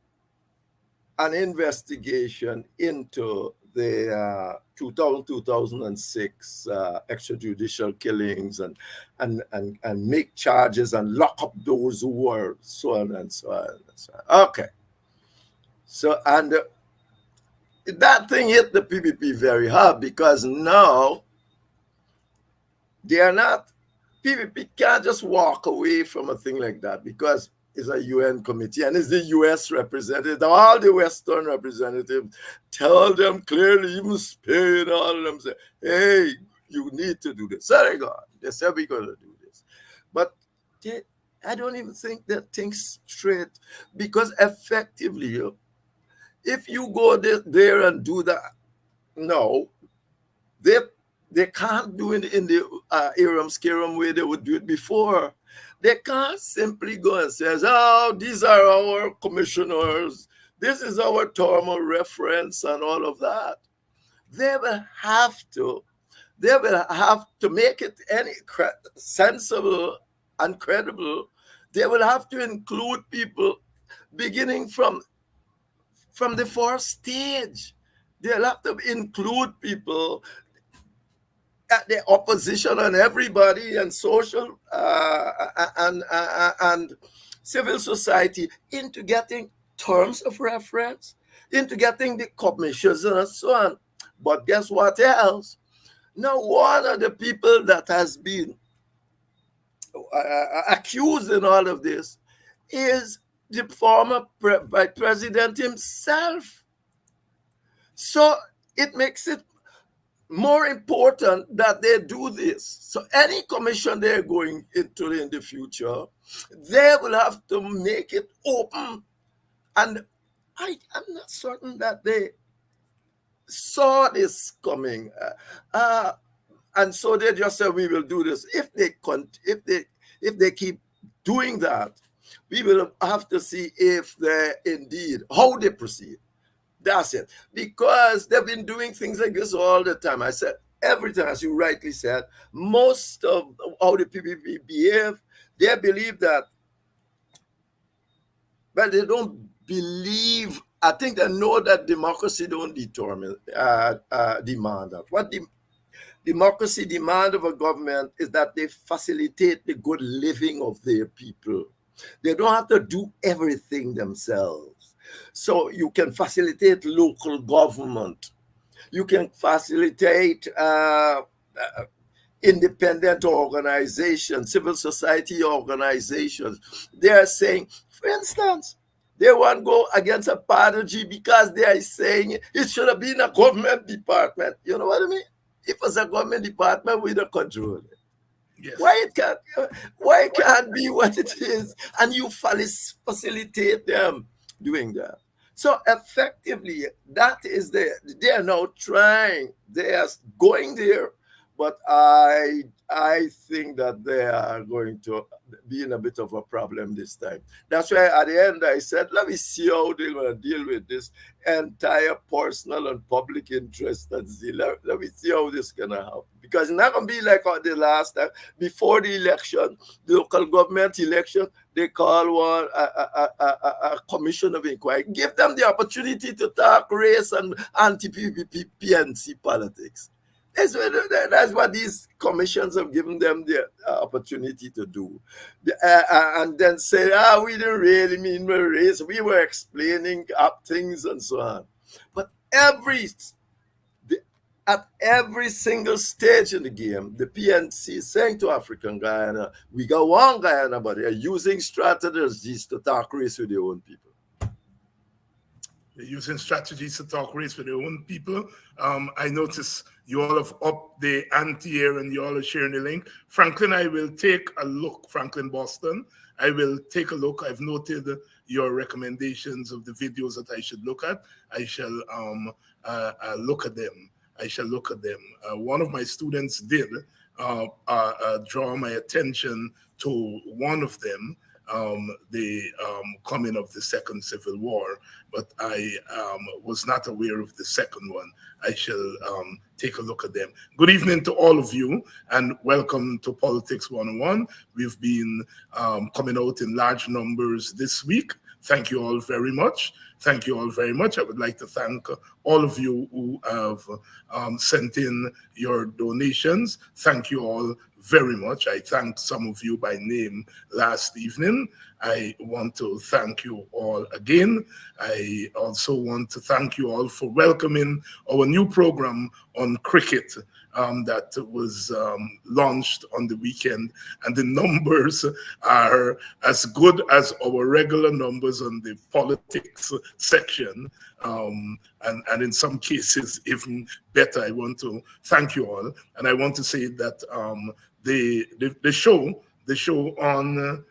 an investigation into the 2006 extrajudicial killings and make charges and lock up those who were so on and so on. And so on. Okay. So, and that thing hit the PPP very hard because now they are not, PPP can't just walk away from a thing like that because it's a UN committee and it's the US representative. All the Western representatives tell them clearly, even Spain, all of them say, hey, you need to do this. Sorry, God. They said we're going to do this. But I don't even think they think straight because effectively, if you go there and do that, no, they can't do it in the Aram Scarum way they would do it before. They can't simply go and say, oh, these are our commissioners. This is our term of reference and all of that. They will have to make it any sensible and credible. They will have to include people beginning from the first stage. They'll have to include people at the opposition and everybody and social and civil society into getting terms of reference, into getting the commissions and so on. But guess what else? Now, one of the people that has been accused in all of this is the former president himself. So it makes it more important that they do this. So any commission they're going into in the future, they will have to make it open. And I'm not certain that they saw this coming. And so they just said, we will do this. If they keep doing that, we will have to see if they indeed, how they proceed. That's it. Because they've been doing things like this all the time. I said, every time, as you rightly said, most of how the PPP behave, they believe that, well, they don't believe, I think they know that democracy don't demand that. What democracy demand of a government is that they facilitate the good living of their people. They don't have to do everything themselves. So you can facilitate local government. You can facilitate independent organizations, civil society organizations. They are saying, for instance, they want to go against a party because they are saying it should have been a government department. You know what I mean? If it's a government department, we don't control it. Yes. Why it can't be what it is, and you facilitate them doing that. So effectively, that is they are now trying. They are going there, but I I think that they are going to be in a bit of a problem this time. That's why at the end I said, let me see how they're going to deal with this entire personal and public interest. Let me see how this is going to happen. Because it's not going to be like the last time. Before the election, the local government election, they call one a commission of inquiry. Give them the opportunity to talk race and anti-PPP, PNC politics. That's what these commissions have given them the opportunity to do. And then say, we didn't really mean race. We were explaining up things and so on. But at every single stage in the game, the PNC is saying to African Guyana, we got one Guyana, but they're using strategies to talk race with their own people. They're using strategies to talk race with their own people. I notice you all have upped the ante here and you all are sharing the link. Franklin, I will take a look. Franklin Boston, I will take a look. I've noted your recommendations of the videos that I should look at. I shall look at them. I shall look at them. One of my students did draw my attention to one of them, the coming of the Second Civil War, but I was not aware of the second one. I shall take a look at them. Good evening to all of you, and welcome to Politics 101. We've been coming out in large numbers this week. Thank you all very much. Thank you all very much. I would like to thank all of you who have sent in your donations. Thank you all very much. I thanked some of you by name last evening. I want to thank you all again. I also want to thank you all for welcoming our new program on cricket that was launched on the weekend, and the numbers are as good as our regular numbers on the politics section, and in some cases even better. I want to thank you all, and I want to say that the show on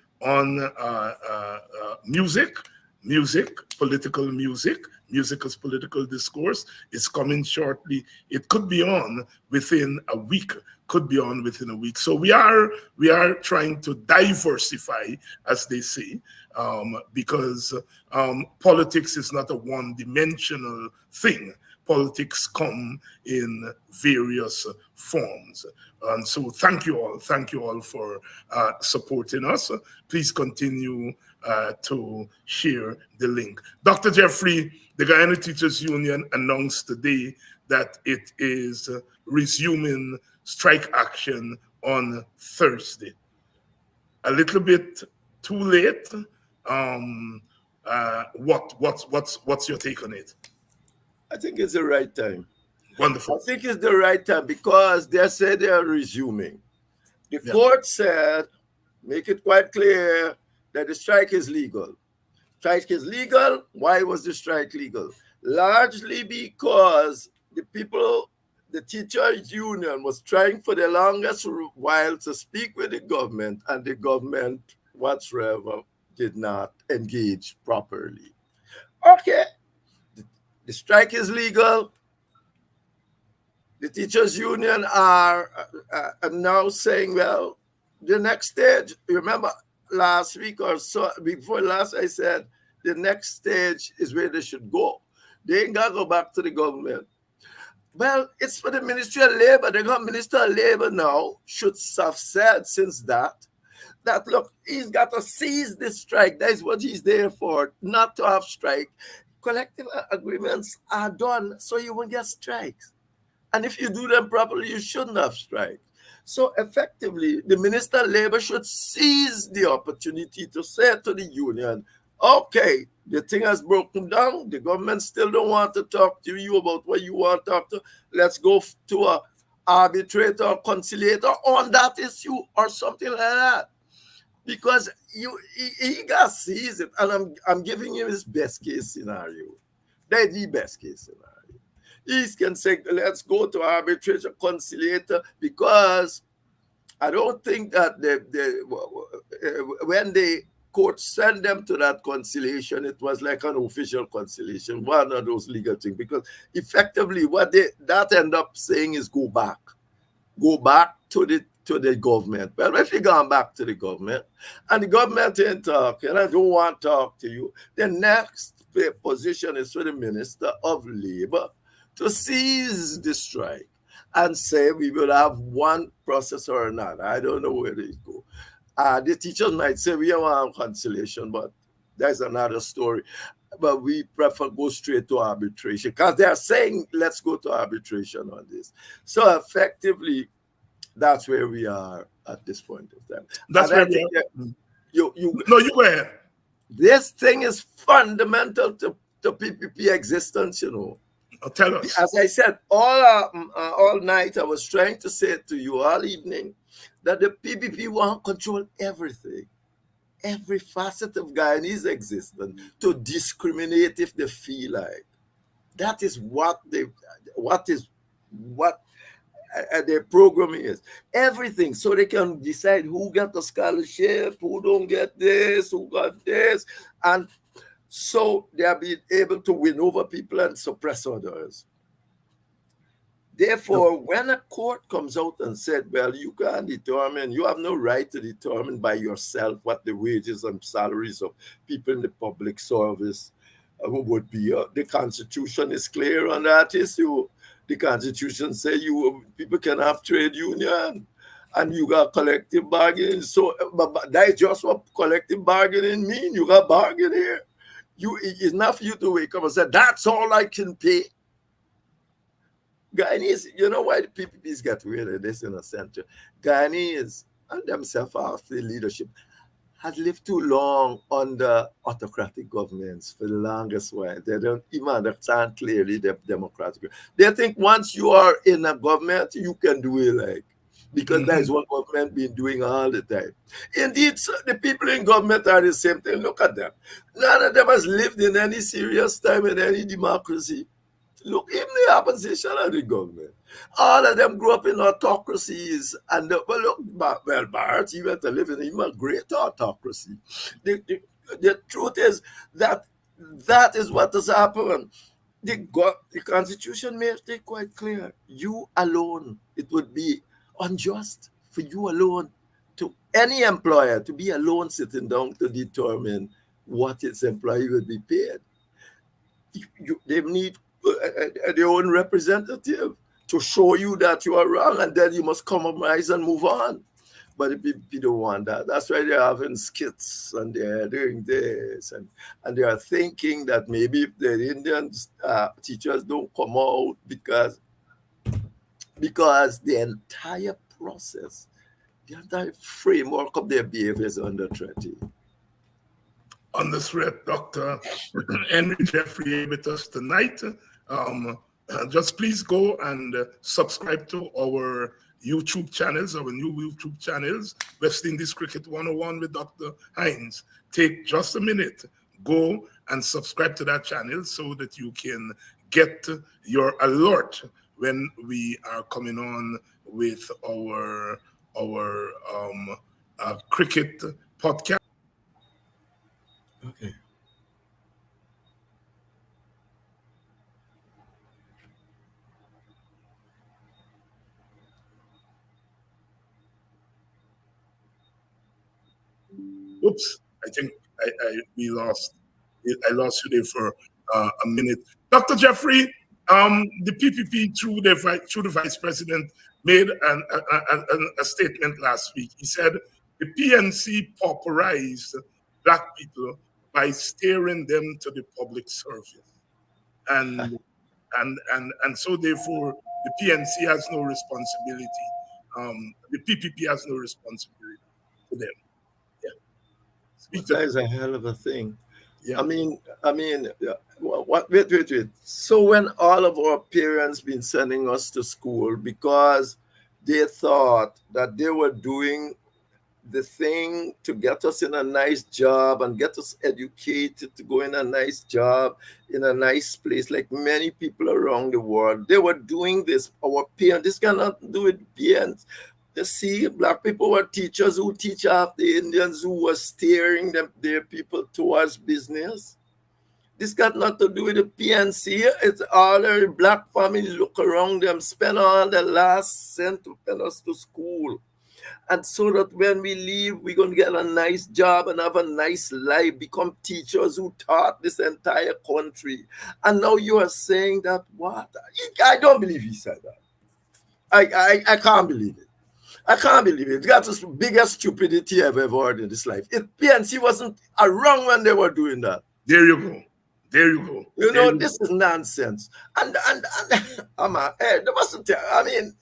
music, political music as political discourse is coming shortly. It could be on within a week, So we are trying to diversify, as they say, because politics is not a one-dimensional thing. Politics come in various forms. And so thank you all for supporting us. Please continue to share the link. Dr. Jeffrey, the Guyana Teachers Union announced today that it is resuming strike action on Thursday. A little bit too late. What's your take on it? I think it's the right time. Wonderful. I think it's the right time because they said they are resuming. The court said, make it quite clear that the strike is legal. Strike is legal. Why was the strike legal? Largely because the teachers union was trying for the longest while to speak with the government, and the government whatsoever did not engage properly. Okay, the strike is legal. The teachers union are now saying, well, the next stage, remember last week or so, before last, I said the next stage is where they should go. They ain't got to go back to the government. Well, it's for the Ministry of Labor. The Minister of Labor now should have said since that, look, he's got to seize this strike. That is what he's there for, not to have strike. Collective agreements are done so you won't get strikes. And if you do them properly, you shouldn't have strikes. So effectively, the Minister of Labor should seize the opportunity to say to the union, okay, the thing has broken down. The government still don't want to talk to you about what you want to talk to. Let's go to an arbitrator or conciliator on that issue or something like that. Because he got seize it. And I'm giving him his best case scenario. That's the best case scenario. He can say, let's go to arbitration conciliator, because I don't think that when the court sent them to that conciliation, it was like an official conciliation, one of those legal things, because effectively what that end up saying is go back to the to the government. Well, if you gone back to the government and the government ain't talking, I don't want to talk to you, the next position is for the Minister of Labor to seize the strike and say we will have one process or another. I don't know where they go. The teachers might say we want conciliation, but that's another story. But we prefer go straight to arbitration because they are saying let's go to arbitration on this. So effectively, that's where we are at this point in time. That's And I where we think that are. you No, you go ahead. this thing is fundamental to PPP existence, you know. Tell us. As I said, all night I was trying to say to you all evening that the PPP want to control everything, every facet of Guyanese existence, to discriminate if they feel like. That is what their programming is. Everything, so they can decide who got a scholarship, who don't get this, who got this, and so they are being able to win over people and suppress others. Therefore, when a court comes out and said, well, you can't determine, you have no right to determine by yourself what the wages and salaries of people in the public service would be. The Constitution is clear on that issue. The Constitution says people can have trade union and you got collective bargaining. So but that is just what collective bargaining mean. You got bargain here. It's not for you to wake up and say, that's all I can pay. Guyanese, you know why the PPPs get rid of this in a center? Guyanese and themselves after the leadership has lived too long under autocratic governments for the longest while. They don't even understand clearly the democratic. They think once you are in a government, you can do it like, because that is what government been doing all the time. Indeed, the people in government are the same thing. Look at them. None of them has lived in any serious time in any democracy. Look, even the opposition and the government, all of them grew up in autocracies. And well, look, well, Bart, he went to live in even a great autocracy. The truth is that is what has happened. The Constitution makes it quite clear. You alone, it would be unjust for you alone, to any employer, to be alone sitting down to determine what its employee would be paid. They need their own representative to show you that you are wrong, and then you must compromise and move on. But the people don't want that. That's why they're having skits and they're doing this, and they are thinking that maybe if the Indian teachers don't come out because the entire process, the entire framework of their behavior is under threat. On the threat, Dr. Henry Jeffrey with us tonight. Just please go and subscribe to our YouTube channels, our new YouTube channels, West Indies Cricket 101 with Dr. Hines. Take just a minute, go and subscribe to that channel so that you can get your alert when we are coming on with our cricket podcast. Okay. Oops, I think I lost you there for a minute. Dr. Jeffrey, the PPP through the vice president made a statement last week. He said the PNC pauperized Black people by steering them to the public service, and so therefore the PNC has no responsibility. The PPP has no responsibility to them. That is a hell of a thing. Yeah. I mean, wait. So when all of our parents been sending us to school because they thought that they were doing the thing to get us in a nice job and get us educated to go in a nice job in a nice place, like many people around the world, they were doing this. Our parents, this cannot do with parents. You see, Black people were teachers who teach off the Indians who were steering their people towards business. This got nothing to do with the PNC. It's all the Black family look around them, spend all the last cent to send us to school. And so that when we leave, we're going to get a nice job and have a nice life, become teachers who taught this entire country. And now you are saying that what? I don't believe he said that. I can't believe it. I can't believe it. That's the biggest stupidity I've ever heard in this life. If PNC wasn't around when they were doing that. There you go. There you go. You know, this is nonsense. And there wasn't, I mean,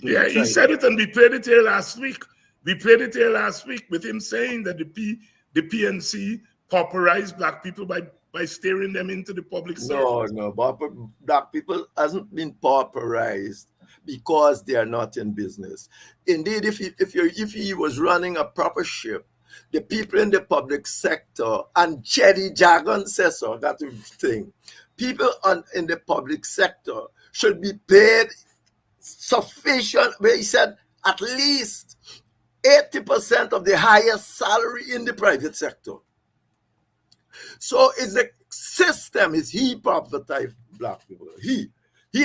yeah, he said it, and we played it here last week. We played it here last week with him saying that the PNC pauperized black people by steering them into the public service. No, black people hasn't been pauperized because they are not in business. Indeed, if he was running a proper ship, the people in the public sector, and Jerry Jagan says so, that's the thing. People in the public sector should be paid sufficient, where he said at least 80% of the highest salary in the private sector. So it's the system, is he privatized black people. He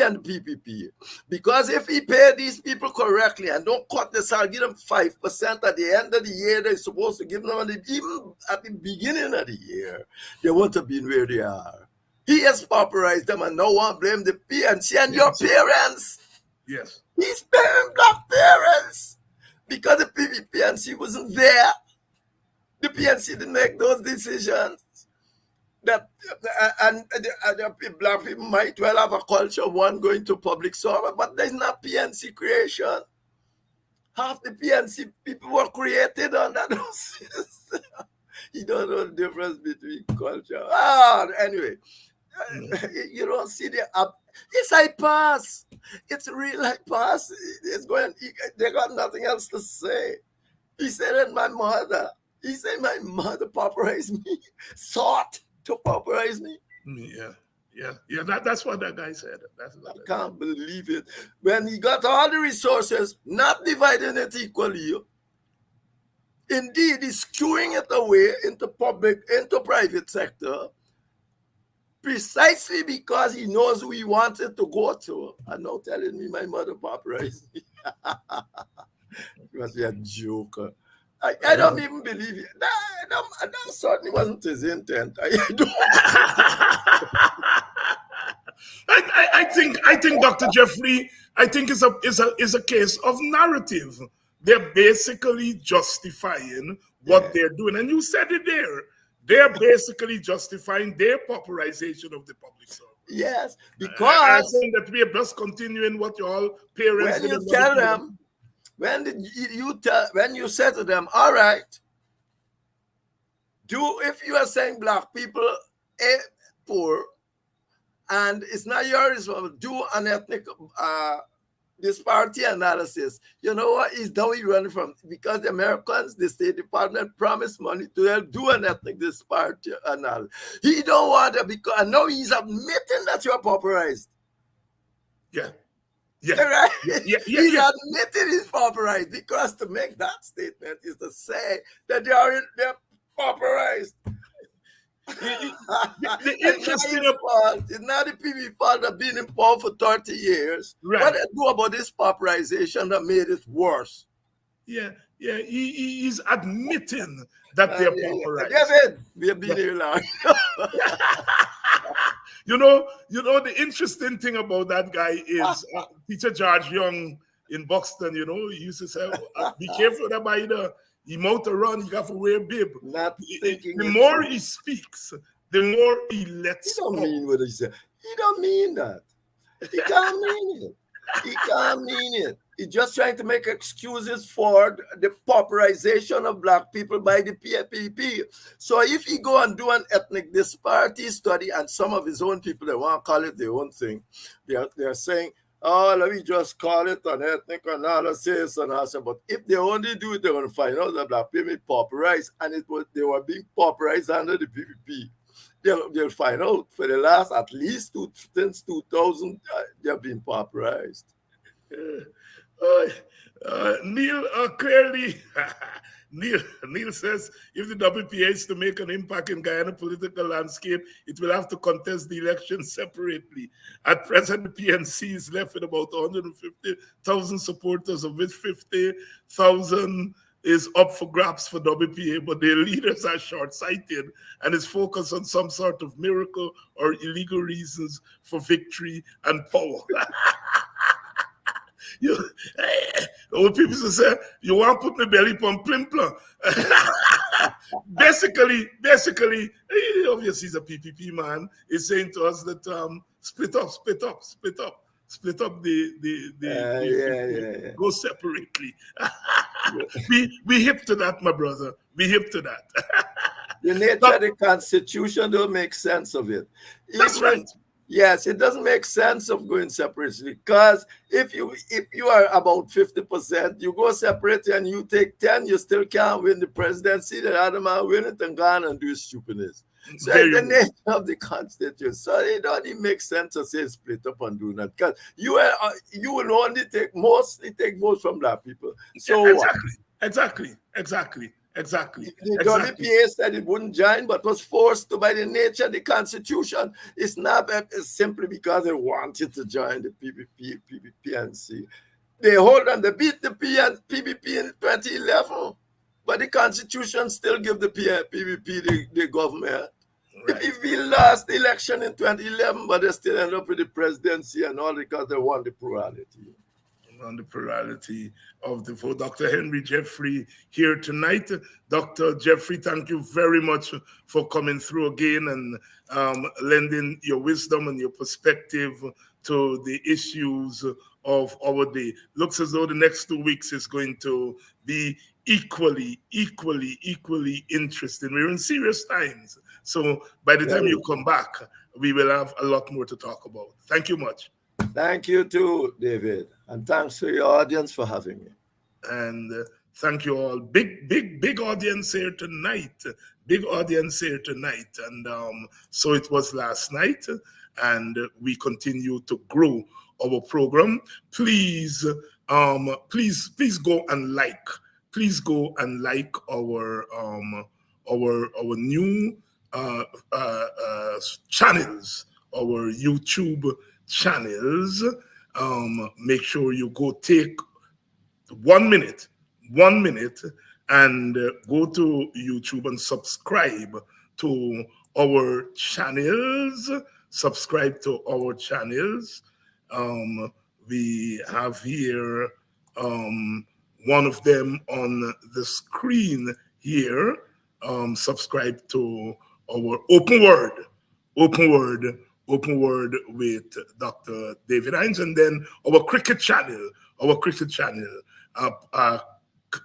and the PPP. Because if he pay these people correctly and don't cut the salary, give them 5% at the end of the year, they're supposed to give them, even at the beginning of the year, they won't have been where they are. He has pauperized them, and no one blame the PNC and your parents. Yes. He's paying black parents because the PNC wasn't there. The PNC didn't make those decisions. That and the black people might well have a culture of one going to public service, but there's not PNC creation. Half the PNC people were created on that system. You don't know the difference between culture. Anyway, you don't see the it's I pass. It's a real I pass. It's going. They got nothing else to say. He said that my mother pauperized me, sought to pauperize me. Yeah. That's what that guy said. I can't believe it. When he got all the resources, not dividing it equally. Indeed, he's skewing it away into private sector, precisely because he knows who he wanted to go to. And now telling me my mother pauperized me. Because you're a joker. I don't even believe it. That certainly wasn't his intent. I think Dr. Jeffrey, I think is a case of narrative. They're basically justifying what they're doing, and you said it there. They're basically justifying their pauperization of the public service. Yes, because I'm saying that we are just continuing what your parents. When you tell them. When you say to them, all right, if you are saying black people are poor, and it's not your responsibility, do an ethnic disparity analysis. You know what? It's down we running from, because the Americans, the State Department promised money to help do an ethnic disparity analysis. He don't want it because now he's admitting that you're pauperized. Yeah. Yeah. Right? He's admitted he's pauperized, because to make that statement is to say that they're pauperized. The interesting it's not the PPP fault that been in power for 30 years. Right. What they do about this pauperization that made it worse? Yeah. He's admitting that they're pauperized. David, we have been here long. You know, the interesting thing about that guy is Teacher George Young in Buxton, he used to say, be careful about the mouth to run, you got to wear bib. The more he speaks, the more he lets He don't mean what he said. He don't mean that. He can't mean it. He can't mean it. He's just trying to make excuses for the pauperization of black people by the PPP. So if he go and do an ethnic disparity study, and some of his own people, they want to call it their own thing, they're saying, oh, let me just call it an ethnic analysis. And I said, but if they only do it, they're going to find out that black people pauperized, and they were being pauperized under the PPP. They'll find out for the last, at least since 2000, they've been pauperized. Neil, clearly, Neil says, if the WPA is to make an impact in Guyana political landscape, it will have to contest the election separately. At present, the PNC is left with about 150,000 supporters, of which 50,000 is up for grabs for WPA, but their leaders are short-sighted and is focused on some sort of miracle or illegal reasons for victory and power. You, old people say, you want to put my belly on plim plum. basically, obviously he's a PPP man. He's saying to us that split up, go separately. we hip to that, my brother. We hip to that. The nature of the Constitution don't make sense of it. That's right. Yes, it doesn't make sense of going separately, because if you are about 50%, you go separate and you take 10, you still can't win the presidency. The other man win it and go on and do stupidness. So it's the nature of the Constitution. So it don't even make sense to say split up and do that, because you will only mostly take votes from black people. So exactly. The WPA said it wouldn't join, but was forced to by the nature of the Constitution. It's not simply because they wanted to join the PPP. They beat the PPP in 2011, but the Constitution still give the PPP the government. Right. If we lost the election in 2011, but they still end up with the presidency and all because they won the plurality. On the plurality of the vote. Dr. Henry Jeffrey here tonight. Dr. Jeffrey, thank you very much for coming through again and lending your wisdom and your perspective to the issues of our day. Looks as though the next 2 weeks is going to be equally interesting. We're in serious times. So by the time you come back, we will have a lot more to talk about. Thank you much. Thank you too, David. And thanks to your audience for having me. And thank you all. Big audience here tonight. Big audience here tonight. And so it was last night. And we continue to grow our program. Please go and like. Please go and like our new channels, our YouTube channels. Make sure you go take 1 minute and go to YouTube and subscribe to our channels. We have here one of them on the screen here. Subscribe to our Open Word with Dr. David Hines, and then our cricket channel,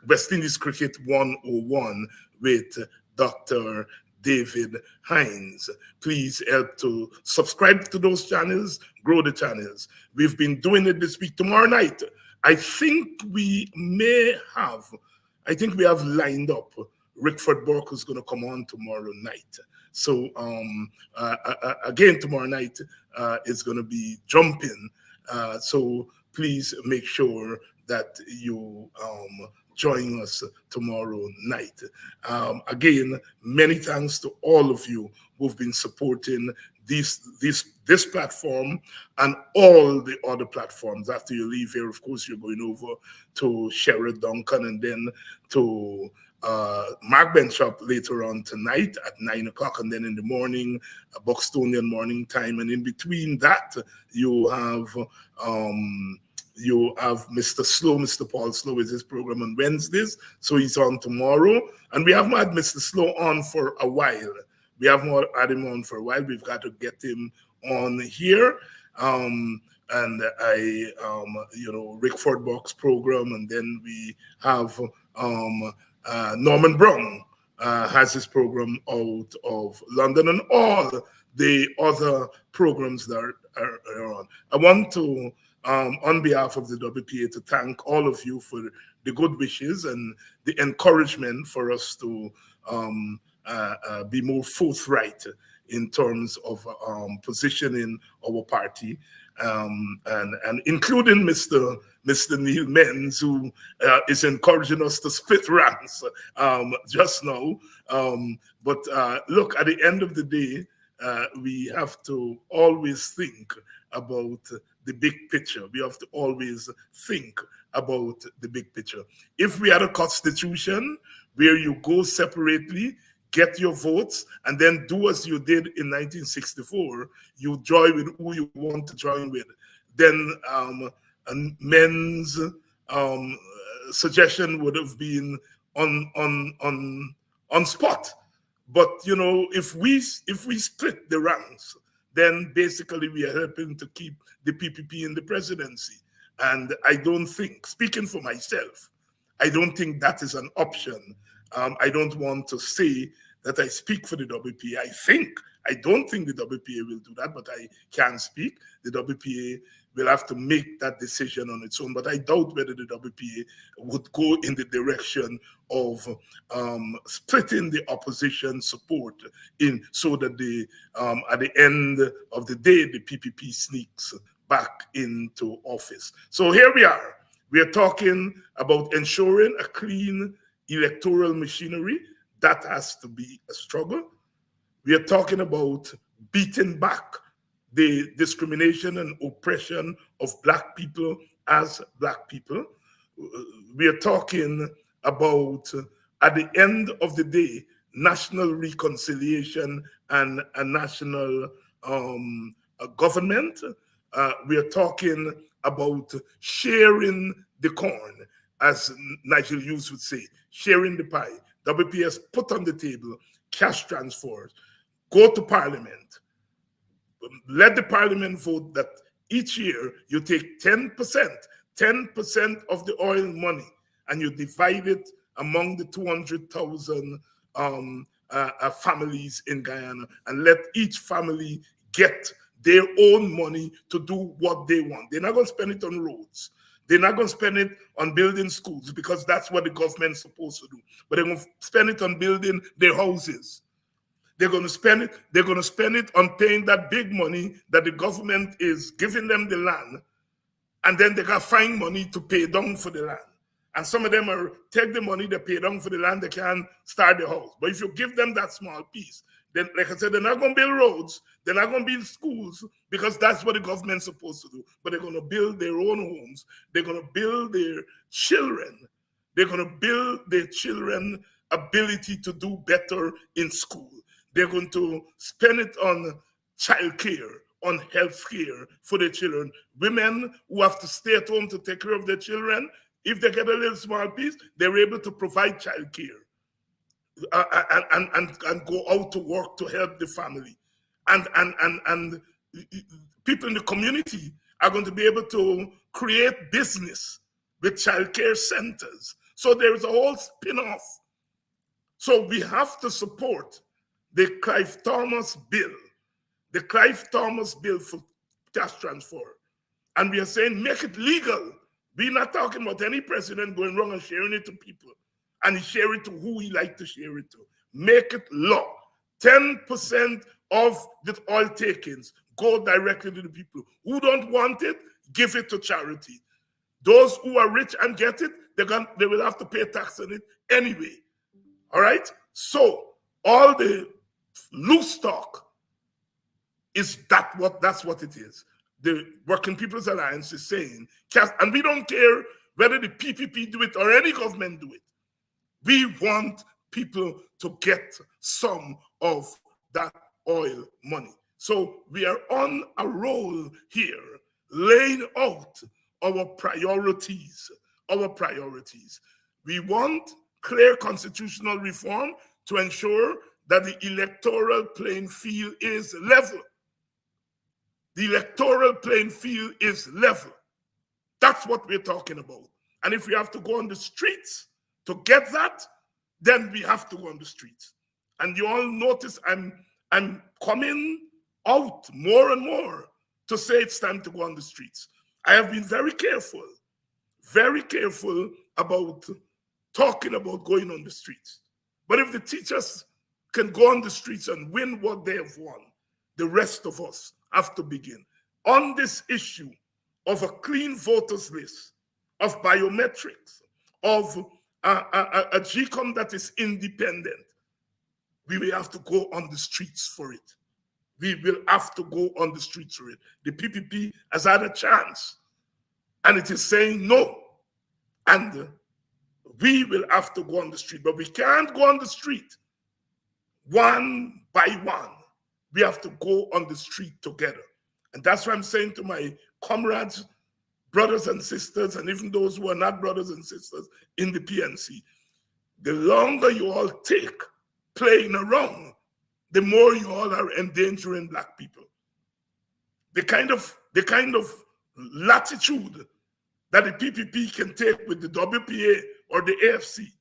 West Indies Cricket 101 with Dr. David Hines. Please help to subscribe to those channels, grow the channels. We've been doing it this week. Tomorrow night, I think we have lined up Rickford Burke, who's going to come on tomorrow night. So again, tomorrow night is going to be jumping. So please make sure that you join us tomorrow night. Again, many thanks to all of you who've been supporting this platform and all the other platforms. After you leave here, of course, you're going over to Sherrod Duncan and then to Mark Benchop later on tonight at 9 o'clock, and then in the morning, Buxtonian morning time, and in between that, you have Mr. Paul Slow is his program on Wednesdays, so he's on tomorrow, and we haven't had Mr. Slow on for a while. We've got to get him on here. Rick Fordbach's program, and then we have Norman Brown has his program out of London, and all the other programs that are on. I want to, on behalf of the WPA, to thank all of you for the good wishes and the encouragement for us to be more forthright in terms of positioning our party. and including Mr. Neil Menz, who is encouraging us to split ranks just now. But look, at the end of the day, we have to always think about the big picture. We have to always think about the big picture. If we had a constitution where you go separately, get your votes, and then do as you did in 1964, you join with who you want to join with, then Men's suggestion would have been on spot. But you know, if we split the ranks, then basically we are helping to keep the PPP in the presidency. And I don't think, speaking for myself, I don't think that is an option. I don't want to say that I speak for the WPA. I don't think the WPA will do that, but I can speak. The WPA will have to make that decision on its own. But I doubt whether the WPA would go in the direction of splitting the opposition support in, so that at the end of the day, the PPP sneaks back into office. So here we are. We are talking about ensuring a clean electoral machinery. That has to be a struggle. We are talking about beating back the discrimination and oppression of Black people as Black people. We are talking about, at the end of the day, national reconciliation and a national government. We are talking about sharing the corn, as Nigel Hughes would say, sharing the pie. WPS put on the table cash transfers, go to Parliament, let the Parliament vote that each year you take 10% of the oil money and you divide it among the 200,000 families in Guyana, and let each family get their own money to do what they want. They're not going to spend it on roads. They're not going to spend it on building schools, because that's what the government's supposed to do. But they're going to spend it on building their houses. They're going to spend it. They're going to spend it on paying that big money that the government is giving them the land, and then they got to find money to pay down for the land. And some of them are take the money they pay down for the land, they can start the house. But if you give them that small piece, then, like I said, they're not going to build roads, they're not going to build schools, because that's what the government's supposed to do. But they're going to build their own homes. They're going to build their children. They're going to build their children ability to do better in school. They're going to spend it on childcare, on health care for their children. Women who have to stay at home to take care of their children, if they get a little small piece, they're able to provide childcare. And go out to work to help the family. And people in the community are going to be able to create business with childcare centers. So there is a whole spin-off. So we have to support the Clive Thomas bill, for cash transfer. And we are saying make it legal. We're not talking about any president going wrong and sharing it to people. And he share it to who he like to share it to. Make it law. 10% of the oil takings go directly to the people. Who don't want it, give it to charity. Those who are rich and get it, they will have to pay tax on it anyway. All right? So all the loose talk that's what it is. The Working People's Alliance is saying, and we don't care whether the PPP do it or any government do it. We want people to get some of that oil money. So we are on a roll here, laying out our priorities. We want clear constitutional reform to ensure that the electoral playing field is level. The electoral playing field is level. That's what we're talking about. And if we have to go on the streets to get that, then we have to go on the streets. And you all notice I'm coming out more and more to say it's time to go on the streets. I have been very careful about talking about going on the streets. But if the teachers can go on the streets and win what they have won, the rest of us have to begin. on this issue of a clean voters list, of biometrics, of a GCOM that is independent, we will have to go on the streets for it. We will have to go on the streets for it. The PPP has had a chance, and it is saying no. And we will have to go on the street, but we can't go on the street one by one. We have to go on the street together. And that's why I'm saying to my comrades, brothers and sisters, and even those who are not brothers and sisters in the PNC, the longer you all take playing around, the more you all are endangering Black people. The kind of latitude that the PPP can take with the WPA or the AFC,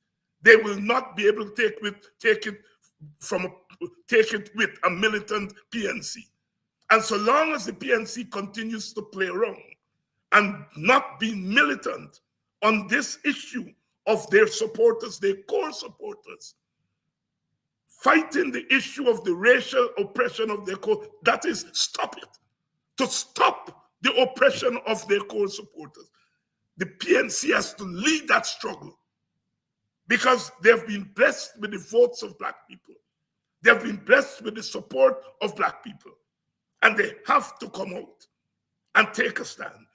they will not be able to take it with a militant PNC. And so long as the PNC continues to play around and not be militant on this issue of their supporters, their core supporters, fighting the issue of the racial oppression of their core, that is, stop it. To stop the oppression of their core supporters, the PNC has to lead that struggle, because they have been blessed with the votes of Black people. They have been blessed with the support of Black people. And they have to come out and take a stand.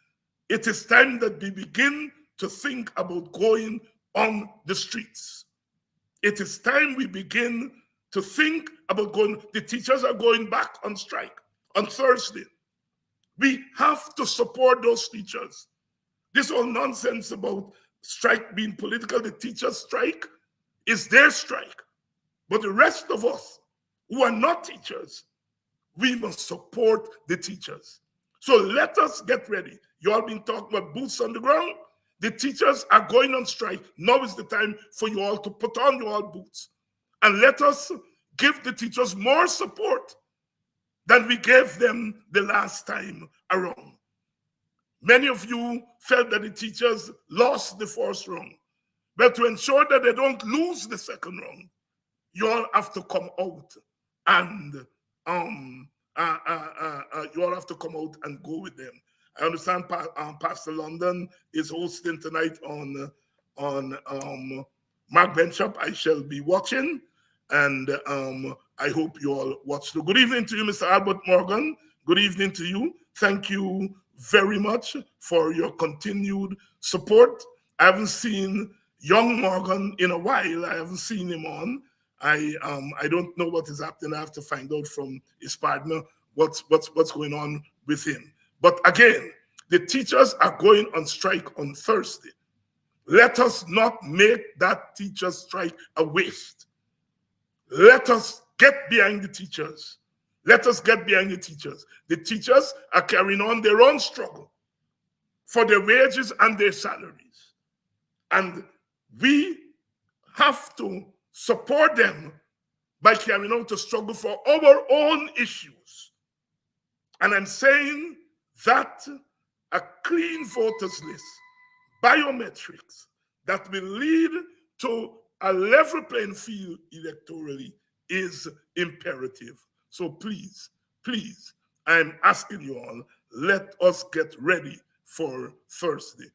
It is time that we begin to think about going on the streets. It is time we begin to think about going. The teachers are going back on strike on Thursday. We have to support those teachers. This whole nonsense about strike being political, the teachers' strike is their strike. But the rest of us who are not teachers, we must support the teachers. So let us get ready. You all been talking about boots on the ground. The teachers are going on strike. Now is the time for you all to put on your all boots. And let us give the teachers more support than we gave them the last time around. Many of you felt that the teachers lost the first round. But to ensure that they don't lose the second round, you all have to come out and you all have to come out and go with them. I understand Pastor London is hosting tonight on Mark Benchop. I shall be watching, and I hope you all watch too. Good evening to you, Mr. Albert Morgan. Good evening to you. Thank you very much for your continued support. I haven't seen young Morgan in a while. I haven't seen him on. I don't know what is happening. I have to find out from his partner what's going on with him. But again, the teachers are going on strike on Thursday. Let us not make that teacher strike a waste. Let us get behind the teachers. Let us get behind the teachers. The teachers are carrying on their own struggle for their wages and their salaries. And we have to support them by carrying out a struggle for our own issues. And I'm saying that a clean voters list, biometrics, that will lead to a level playing field electorally is imperative. So please, please, I'm asking you all, let us get ready for Thursday.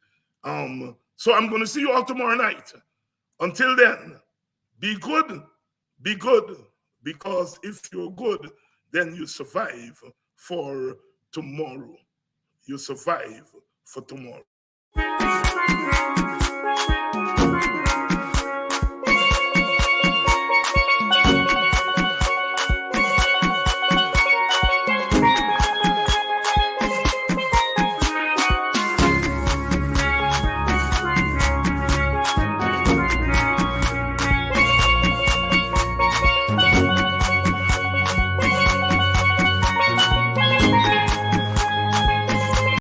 So I'm going to see you all tomorrow night. Until then, be good, because if you're good, then you survive for tomorrow. You survive for tomorrow.